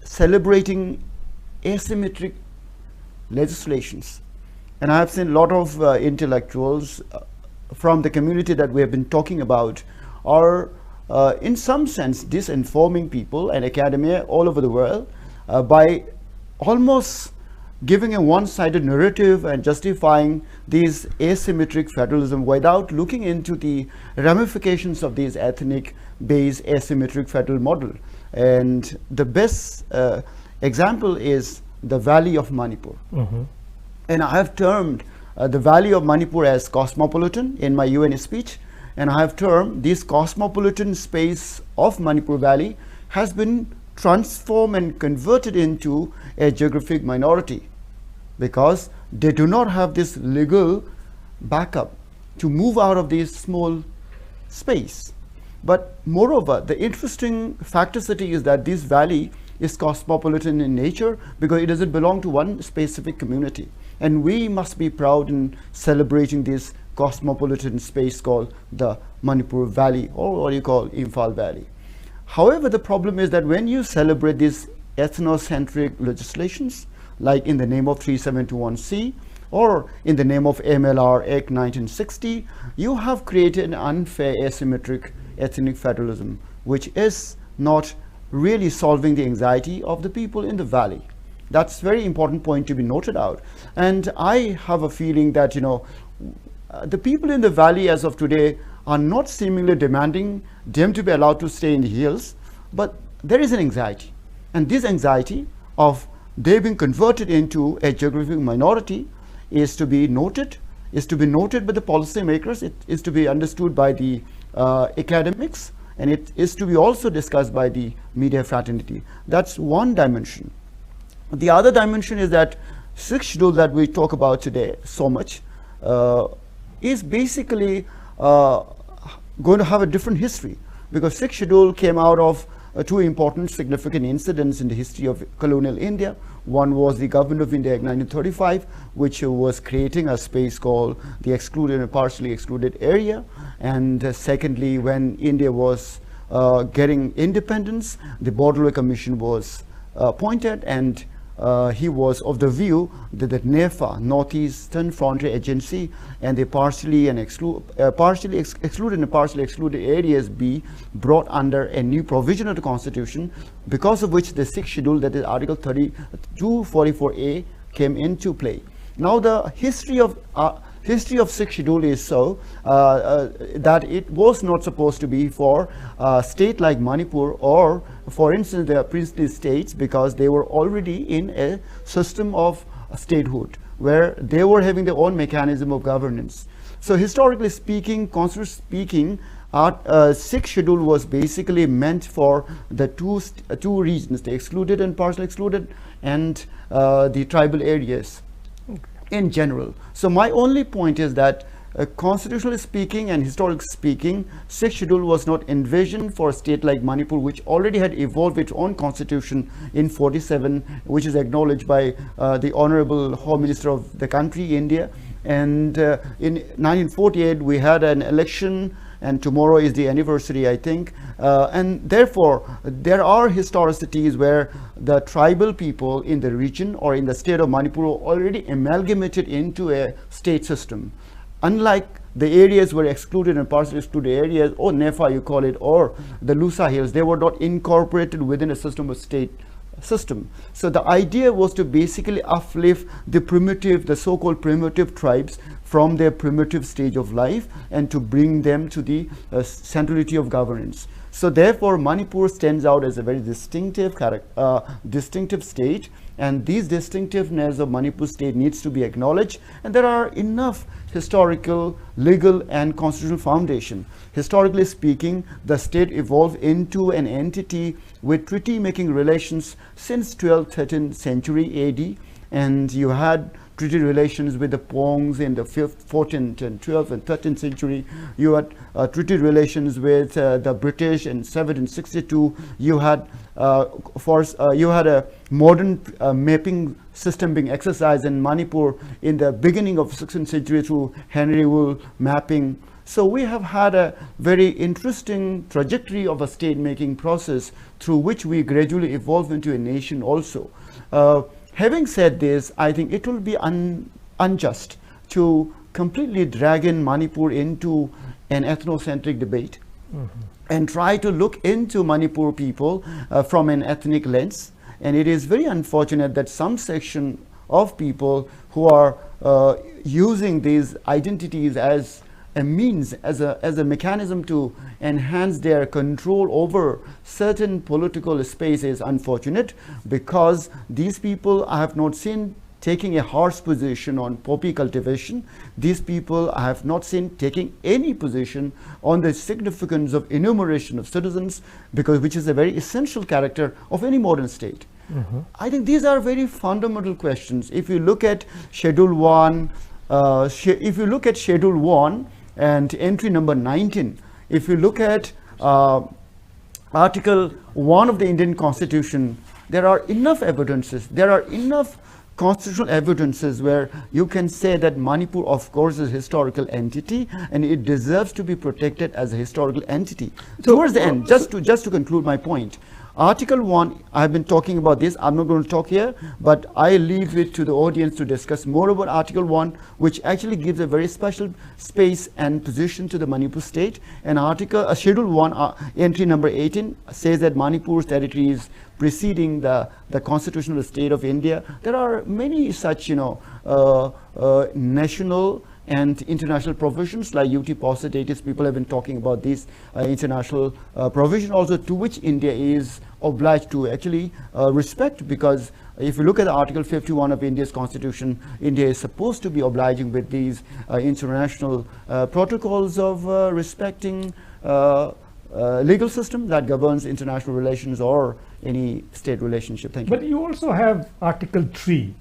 Speaker 3: celebrating asymmetric legislations, and I have seen a lot of intellectuals from the community that we have been talking about are in some sense disinforming people and academia all over the world by almost giving a one-sided narrative and justifying these asymmetric federalism without looking into the ramifications of these ethnic-based asymmetric federal model. And the best example is the Valley of Manipur. And I have termed the Valley of Manipur as cosmopolitan in my UN speech, and I have termed this cosmopolitan space of Manipur Valley has been transformed and converted into a geographic minority, because they do not have this legal backup to move out of this small space. But moreover, the interesting facticity is that this valley is cosmopolitan in nature because it doesn't belong to one specific community. And we must be proud in celebrating this cosmopolitan space called the Manipur Valley, or what you call Imphal Valley. However, the problem is that when you celebrate these ethnocentric legislations, like in the name of 3721C or in the name of MLR Act 1960, you have created an unfair asymmetric ethnic federalism, which is not really solving the anxiety of the people in the valley. That's a very important point to be noted out. And I have a feeling that, the people in the valley as of today are not seemingly demanding them to be allowed to stay in the hills, but there is an anxiety. And this anxiety of they being converted into a geographic minority is to be noted by the policymakers, it is to be understood by the academics, and it is to be also discussed by the media fraternity. That's one dimension. The other dimension is that sixth schedule that we talk about today so much is basically going to have a different history, because sixth schedule came out of two important significant incidents in the history of colonial India. One was the Government of India Act 1935, which was creating a space called the excluded and partially excluded area. And secondly, when India was getting independence, the Borderway Commission was appointed, and he was of the view that the NEFA, Northeastern Frontier Agency, and the partially excluded and partially excluded areas be brought under a new provision of the Constitution, because of which the sixth schedule, that is Article 244A, came into play. Now, the history of sixth schedule is so that it was not supposed to be for a state like Manipur or, for instance, the princely states, because they were already in a system of statehood where they were having their own mechanism of governance. So historically speaking, constitutionally speaking, sixth schedule was basically meant for the two regions, the excluded and partially excluded, and the tribal areas in general. So my only point is that constitutionally speaking and historically speaking, sixth schedule was not envisioned for a state like Manipur, which already had evolved its own constitution in 47, which is acknowledged by the Honorable Home Minister of the country, India. And in 1948, we had an election, and tomorrow is the anniversary, I think. And therefore, there are historicities where the tribal people in the region or in the state of Manipur are already amalgamated into a state system. Unlike the areas were excluded and partially excluded areas, or NEFA you call it, or the Lusa Hills, they were not incorporated within a system of state system. So the idea was to basically uplift the so-called primitive tribes from their primitive stage of life and to bring them to the centrality of governance. So therefore, Manipur stands out as a very distinctive state, and these distinctiveness of Manipur state needs to be acknowledged, and there are enough historical, legal and constitutional foundation. Historically speaking, the state evolved into an entity with treaty-making relations since 12th, 13th century AD, and you had treaty relations with the Pongs in the 5th, 14th and 12th and 13th century. You had treaty relations with the British in 1762. You had a modern mapping system being exercised in Manipur in the beginning of 16th century through Henry Wool mapping. So we have had a very interesting trajectory of a state-making process through which we gradually evolve into a nation also. Having said this, I think it will be unjust to completely drag in Manipur into an ethnocentric debate and try to look into Manipur people from an ethnic lens. And it is very unfortunate that some section of people who are using these identities as a means, as a mechanism to enhance their control over certain political space is unfortunate, because these people I have not seen taking a harsh position on poppy cultivation. These people I have not seen taking any position on the significance of enumeration of citizens, which is a very essential character of any modern state. I think these are very fundamental questions. If you look at Schedule 1, Schedule 1 and entry number 19, if you look at Article 1 of the Indian Constitution, there are enough evidences, there are enough constitutional evidences where you can say that Manipur, of course, is a historical entity and it deserves to be protected as a historical entity. Towards the end, just to conclude my point, Article 1, I've been talking about this, I'm not going to talk here, but I leave it to the audience to discuss more about Article 1, which actually gives a very special space and position to the Manipur state. And Schedule 1, entry number 18, says that Manipur's territory is preceding the constitutional state of India. There are many such, national and international provisions like UT Positives. People have been talking about these international provision also, to which India is obliged to actually respect, because if you look at Article 51 of India's constitution, India is supposed to be obliging with these international protocols of respecting legal system that governs international relations or any state relationship. Thank you.
Speaker 1: But you also have Article 3,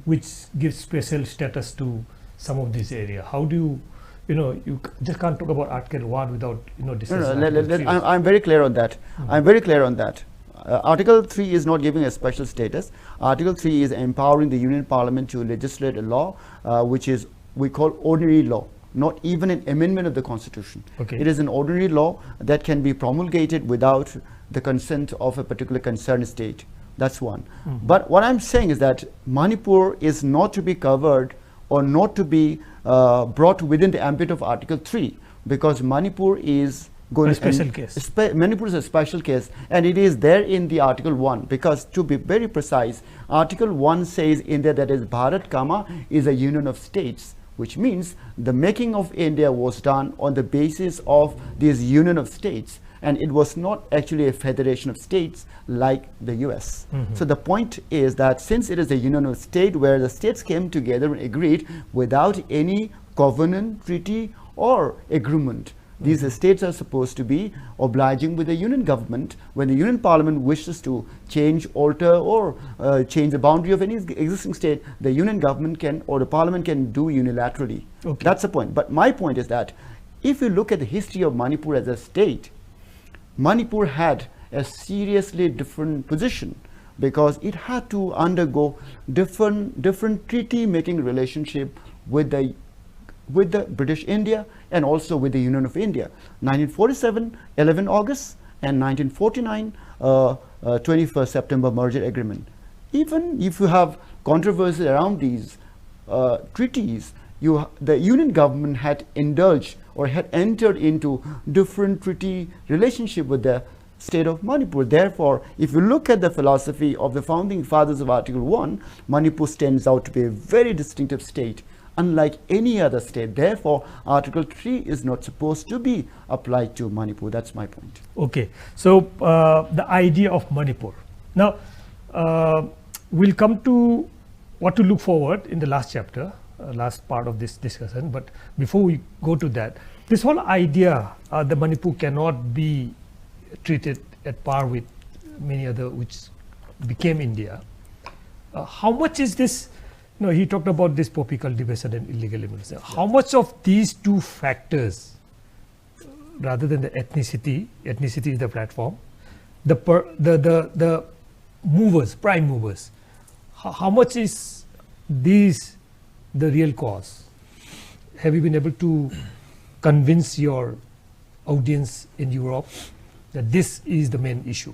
Speaker 1: which gives special status to some of this area. How do you just can't talk about Article 1 without discussing
Speaker 3: I'm very clear on that. I'm very clear on that. Article 3 is not giving a special status. Article 3 is empowering the Union Parliament to legislate a law, which is we call ordinary law, not even an amendment of the Constitution.
Speaker 1: Okay.
Speaker 3: It is an ordinary law that can be promulgated without the consent of a particular concerned state. That's one. But what I'm saying is that Manipur is not to be covered or not to be brought within the ambit of Article 3, because Manipur is going
Speaker 1: a special case.
Speaker 3: Manipur is a special case, and it is there in the Article 1, because to be very precise, Article 1 says India, that is Bharat, is a union of states, which means the making of India was done on the basis of this union of states, and it was not actually a federation of states like the US. So the point is that since it is a union of state where the states came together and agreed without any covenant, treaty or agreement, these states are supposed to be obliging with the union government. When the union parliament wishes to change, alter or change the boundary of any existing state, the union government can, or the parliament can do unilaterally.
Speaker 1: Okay.
Speaker 3: That's the point. But my point is that if you look at the history of Manipur as a state, Manipur had a seriously different position, because it had to undergo different treaty making relationship with the British India and also with the Union of India. 1947, 11 August, and 1949, 21st September merger agreement. Even if you have controversy around these treaties, the Union government had indulged or had entered into different treaty relationship with the state of Manipur. Therefore, if you look at the philosophy of the founding fathers of Article 1, Manipur stands out to be a very distinctive state, unlike any other state. Therefore, Article 3 is not supposed to be applied to Manipur. That's my point.
Speaker 1: Okay, so the idea of Manipur. Now, we'll come to what to look forward in the last chapter, last part of this discussion. But before we go to that, this whole idea that Manipur cannot be treated at par with many other which became India, how much is this? He talked about this poppy cultivation and illegal immigration. How much of these two factors, rather than the ethnicity is the platform, the movers, prime movers, how much is these the real cause? Have you been able to convince your audience in Europe that this is the main issue?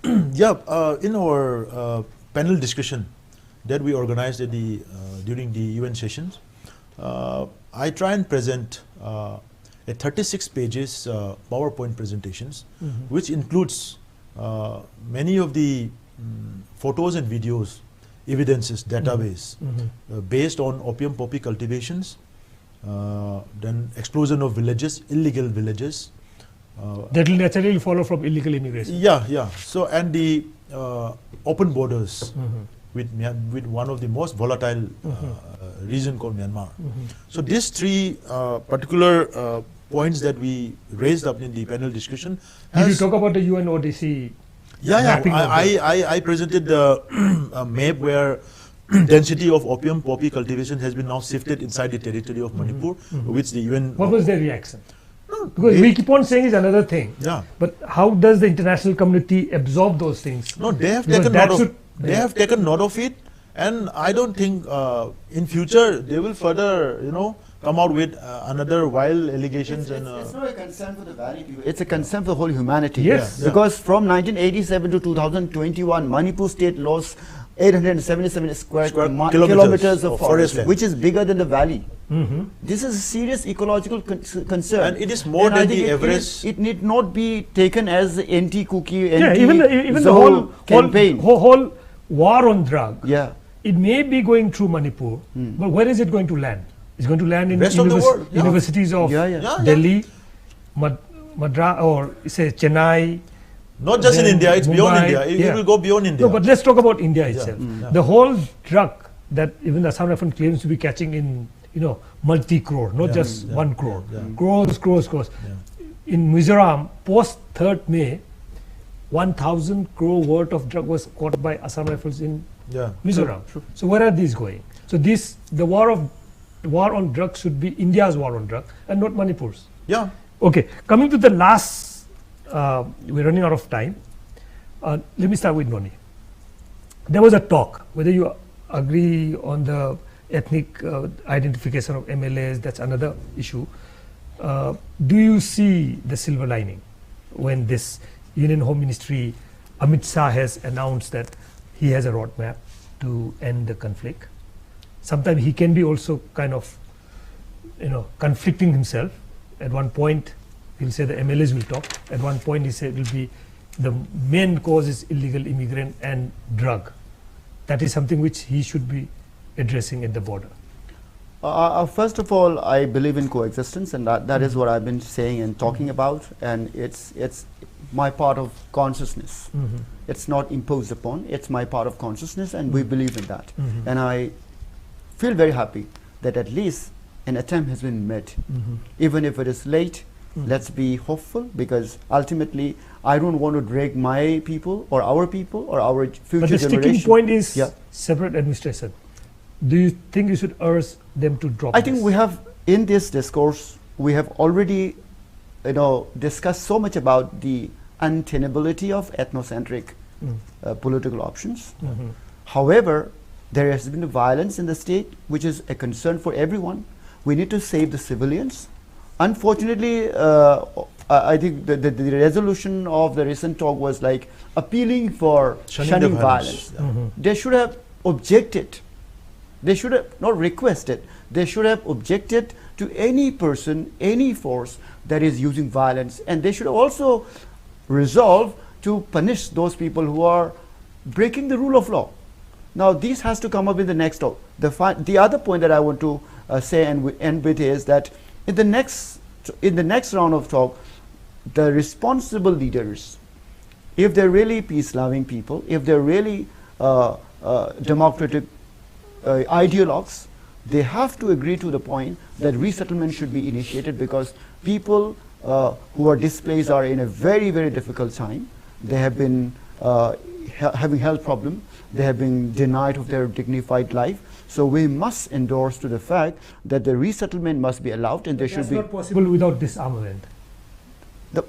Speaker 2: Yeah, in our panel discussion that we organized at during the UN sessions, I try and present a 36 pages PowerPoint presentations, which includes many of the photos and videos, evidences, database based on opium poppy cultivations, then explosion of villages, illegal villages.
Speaker 1: That will naturally follow from illegal immigration.
Speaker 2: Yeah. So, and the open borders with one of the most volatile region called Myanmar. So these three particular points that we raised up in the panel discussion.
Speaker 1: Did you talk about the UNODC?
Speaker 2: Yeah. I presented the map where density of opium poppy cultivation has been now shifted inside the territory of Manipur, which the UN.
Speaker 1: What was their reaction? Because we keep on saying is another thing.
Speaker 2: Yeah.
Speaker 1: But how does the international community absorb those things?
Speaker 2: No, they have taken note of. They have taken note of it, And I don't think in future they will further, come out with another wild allegations.
Speaker 3: It's not a concern for the valley people. It's a concern for the whole humanity.
Speaker 1: Yes.
Speaker 3: Because from 1987 to 2021, Manipur state lost 877 square kilometers of forest,
Speaker 2: land,
Speaker 3: which is bigger than the valley. This is a serious ecological concern.
Speaker 2: And it is more than the average.
Speaker 3: It need not be taken as anti-cookie,
Speaker 1: even the whole
Speaker 3: campaign.
Speaker 1: whole war on drug.
Speaker 3: Yeah.
Speaker 1: It may be going through Manipur, but where is it going to land? It's going to land in
Speaker 2: Rest of the world,
Speaker 1: universities of Delhi, Madras, or say Chennai.
Speaker 2: Not just in India, it's
Speaker 1: Mumbai,
Speaker 2: beyond India. It will go beyond India.
Speaker 1: No, but let's talk about India itself. The whole drug that even the Assam Rifle claims to be catching in, multi-crore, not just 1 crore. Crores. In Mizoram, post 3rd May, 1,000 crore worth of drug was caught by Assam Rifles in Mizoram. So where are these going? So the war on drugs should be India's war on drugs and not Manipur's.
Speaker 2: Yeah.
Speaker 1: Okay, coming to the last, we're running out of time. Let me start with Noni. There was a talk, whether you agree on the ethnic identification of MLAs, that's another issue. Do you see the silver lining when this Union Home Ministry, Amit Shah has announced that he has a roadmap to end the conflict? Sometimes he can be also kind of, conflicting himself. At one point, he'll say the MLAs will talk. At one point, he said it will be the main cause is illegal immigrant and drug. That is something which he should be addressing at the border.
Speaker 3: First of all, I believe in coexistence, and that is what I've been saying and talking about. And it's my part of consciousness. It's not imposed upon. It's my part of consciousness, and we believe in that. And I feel very happy that at least an attempt has been made. Even if it is late, let's be hopeful, because ultimately I don't want to drag my people or our future generation.
Speaker 1: But the sticking point is separate administration. Do you think you should urge them to drop
Speaker 3: I think we have, in this discourse, we have already discussed so much about the untenability of ethnocentric political options. However, there has been violence in the state, which is a concern for everyone. We need to save the civilians. Unfortunately, I think the resolution of the recent talk was like appealing for shunning violence. They should have objected. They should have not requested. They should have objected to any person, any force that is using violence, and they should also resolve to punish those people who are breaking the rule of law. Now, this has to come up in the next talk. The other point that I want to say and end with is that in the next round of talk, the responsible leaders, if they're really peace-loving people, if they're really democratic ideologues, they have to agree to the point that resettlement should be initiated, because people who are displaced are in a very, very difficult time. They have been having health problems. They have been denied of their dignified life. So we must endorse to the fact that the resettlement must be allowed, and there should be.
Speaker 1: That's not possible without disarmament.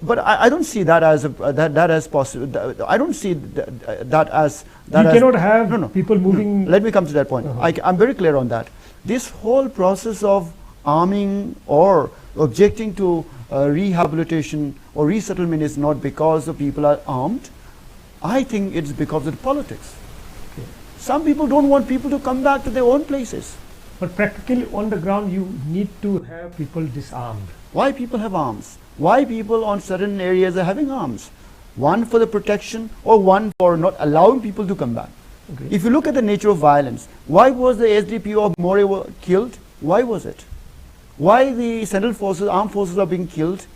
Speaker 3: But I don't see that as that as possible. I don't see that as that.
Speaker 1: You cannot have people moving.
Speaker 3: Let me come to that point. I'm very clear on that. This whole process of arming or objecting to rehabilitation or resettlement is not because the people are armed. I think it's because of the politics. Some people don't want people to come back to their own places.
Speaker 1: But practically on the ground, you need to have people disarmed.
Speaker 3: Why people have arms? Why people on certain areas are having arms? One for the protection, or one for not allowing people to come back. If you look at the nature of violence, why was the SDPO of More killed? Why was it? Why the central forces, armed forces are being killed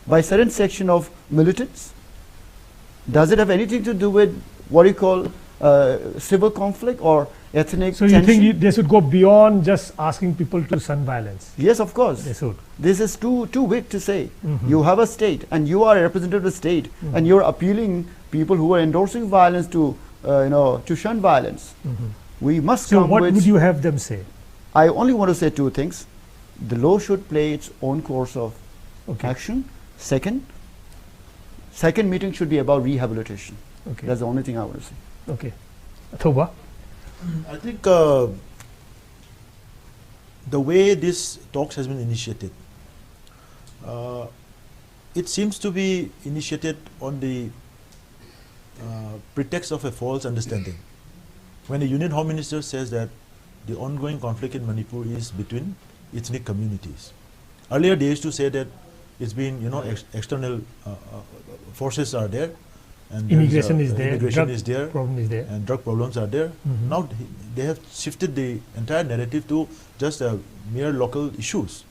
Speaker 3: by certain section of militants? Does it have anything to do with what you call civil conflict or ethnic tension?
Speaker 1: So you think they should go beyond just asking people to shun violence?
Speaker 3: Yes, of course.
Speaker 1: They should.
Speaker 3: This is too weak to say. You have a state, and you are a representative of the state, and you're appealing people who are endorsing violence to to shun violence. We must come with. So
Speaker 1: what would you have them say?
Speaker 3: I only want to say two things. The law should play its own course of action. Second meeting should be about rehabilitation. That's the only thing I want to say.
Speaker 1: Okay. ATHOUBA,
Speaker 2: I think the way this talks has been initiated, it seems to be initiated on the pretext of a false understanding. When the Union Home Minister says that the ongoing conflict in Manipur is between ethnic communities. Earlier they used to say that it's been, external forces are there, and
Speaker 1: Immigration is there,
Speaker 2: immigration
Speaker 1: drug
Speaker 2: is there,
Speaker 1: problem is there.
Speaker 2: and drug problems are there. Now they have shifted the entire narrative to just mere local issues,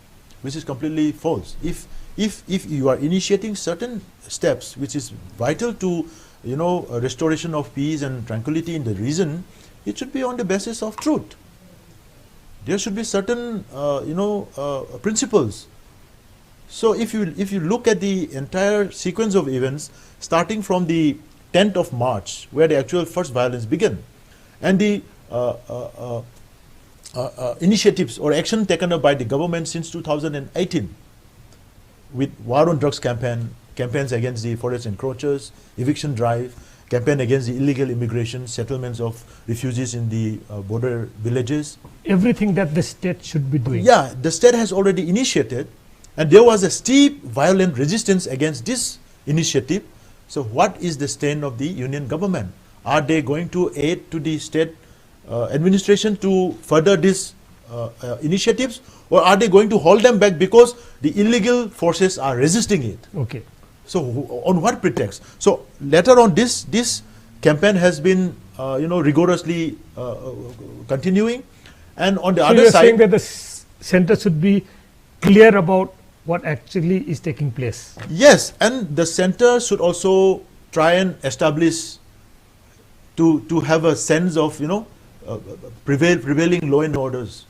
Speaker 2: which is completely false. If you are initiating certain steps which is vital to a restoration of peace and tranquility in the region, it should be on the basis of truth. There should be certain principles. So if you look at the entire sequence of events, starting from the 10th of March, where the actual first violence began, and the initiatives or action taken up by the government since 2018, with war on drugs campaigns against the forest encroachers, eviction drive, campaign against the illegal immigration, settlements of refugees in the border villages.
Speaker 1: Everything that the state should be doing.
Speaker 2: Yeah, the state has already initiated, and there was a steep violent resistance against this initiative. So what is the stand of the union government? Are they going to aid to the state administration to further these initiatives, or are they going to hold them back because the illegal forces are resisting it?
Speaker 1: Okay.
Speaker 2: So on what pretext? So later on, this campaign has been rigorously continuing, and on the
Speaker 1: So
Speaker 2: other
Speaker 1: you're
Speaker 2: side,
Speaker 1: saying that the center should be clear about what actually is taking place.
Speaker 2: yes, and the center should also try and establish to have a sense of prevailing law and orders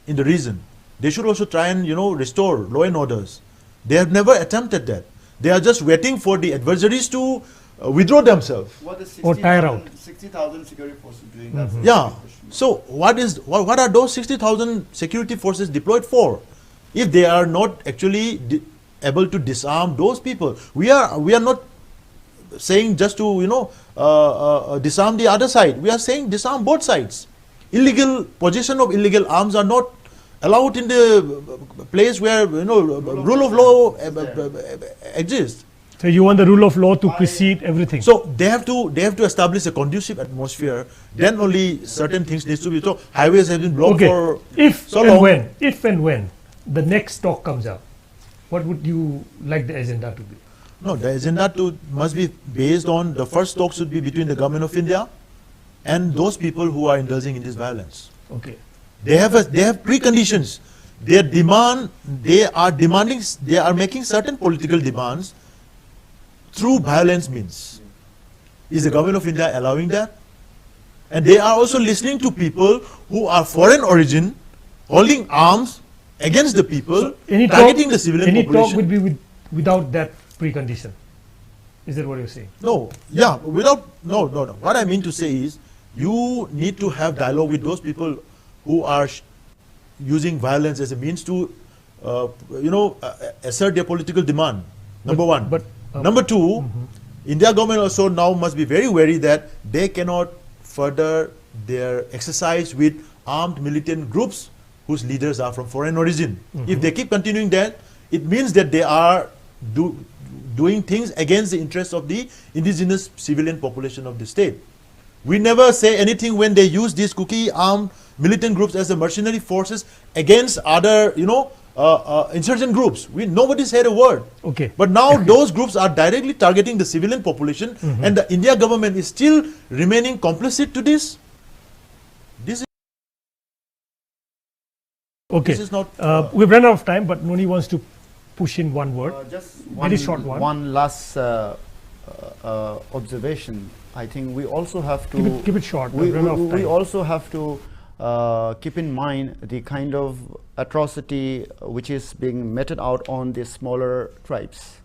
Speaker 2: in the region. They should also try and restore law and orders. They have never attempted that. They are just waiting for the adversaries to withdraw themselves.
Speaker 3: What is
Speaker 1: Or tire out.
Speaker 3: 60,000 security forces doing? That's the
Speaker 2: Yeah.
Speaker 3: question.
Speaker 2: So what are those 60,000 security forces deployed for? If they are not actually able to disarm those people, we are not saying just to disarm the other side. We are saying disarm both sides. Illegal possession of illegal arms are not allowed in the place where rule of law exists.
Speaker 1: So you want the rule of law to precede everything.
Speaker 2: So they have to establish a conducive atmosphere. Then only certain things needs to be. So highways have been blocked for
Speaker 1: if
Speaker 2: so
Speaker 1: and
Speaker 2: long.
Speaker 1: when the next talk comes up, what would you like the agenda to be?
Speaker 2: No, the agenda must be based on the first talk should be between the government of India and those people who are indulging in this violence.
Speaker 1: Okay.
Speaker 2: They have preconditions. They are making certain political demands through violence means. Is the government of India allowing that? And they are also listening to people who are foreign origin, holding arms against the people, targeting the civilian
Speaker 1: any
Speaker 2: population.
Speaker 1: talk would be without that precondition. Is that what you're saying?
Speaker 2: No, yeah, no. What I mean to say is, you need to have dialogue with those people who are using violence as a means to, assert their political demand. Number one. Number two, India government also now must be very wary that they cannot further their exercise with armed militant groups whose leaders are from foreign origin. If they keep continuing that, it means that they are doing things against the interests of the indigenous civilian population of the state. We never say anything when they use these cookie armed militant groups as the mercenary forces against other, insurgent groups. Nobody said a word.
Speaker 1: Okay.
Speaker 2: But now those groups are directly targeting the civilian population, and the India government is still remaining complicit to this.
Speaker 1: Okay.
Speaker 2: This is not.
Speaker 1: We've run out of time, but Noni wants to push in one word.
Speaker 3: Just
Speaker 1: Very short one.
Speaker 3: One last observation. I think we also have to
Speaker 1: Keep it short.
Speaker 3: we,
Speaker 1: We've run out of
Speaker 3: we
Speaker 1: time.
Speaker 3: also have to keep in mind the kind of atrocity which is being meted out on the smaller tribes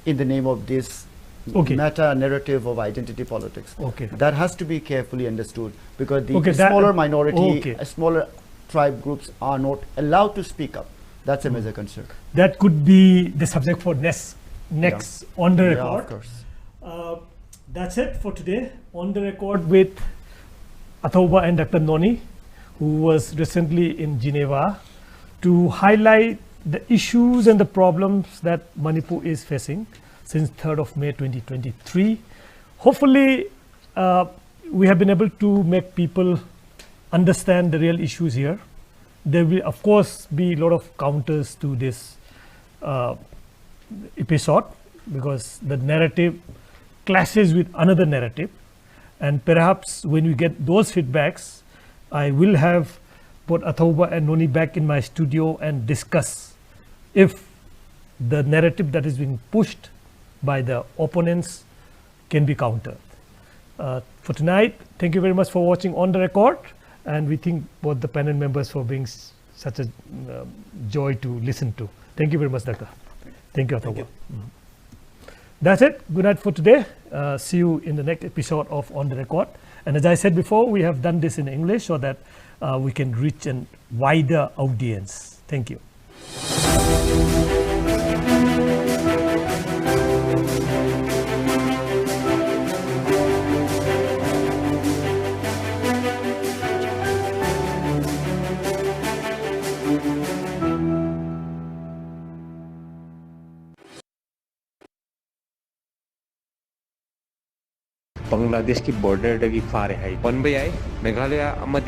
Speaker 3: in the name of this meta narrative of identity politics.
Speaker 1: Okay.
Speaker 3: That has to be carefully understood, because the
Speaker 1: Okay,
Speaker 3: smaller minority,
Speaker 1: okay.
Speaker 3: smaller tribe groups are not allowed to speak up. That's a major concern.
Speaker 1: That could be the subject for next on the
Speaker 3: Yeah,
Speaker 1: record.
Speaker 3: of course.
Speaker 1: That's it for today. On the record with ATHOUBA and Dr. Noni, who was recently in Geneva, to highlight the issues and the problems that Manipur is facing since 3rd of May 2023. Hopefully, we have been able to make people understand the real issues here. There will, of course, be a lot of counters to this episode, because the narrative clashes with another narrative, and perhaps when we get those feedbacks, I will have both ATHOUBA and Noni back in my studio and discuss if the narrative that is being pushed by the opponents can be countered. For tonight, thank you very much for watching On The Record, and we thank both the panel members for being such a joy to listen to. Thank you very much, Doctor. Thank you, ATHOUBA. That's it. Good night for today. See you in the next episode of On The Record. And as I said before, we have done this in English so that we can reach a wider audience. Thank you.
Speaker 6: Bangladesh ki border dagi fare hai. One by I, Meghalaya amadi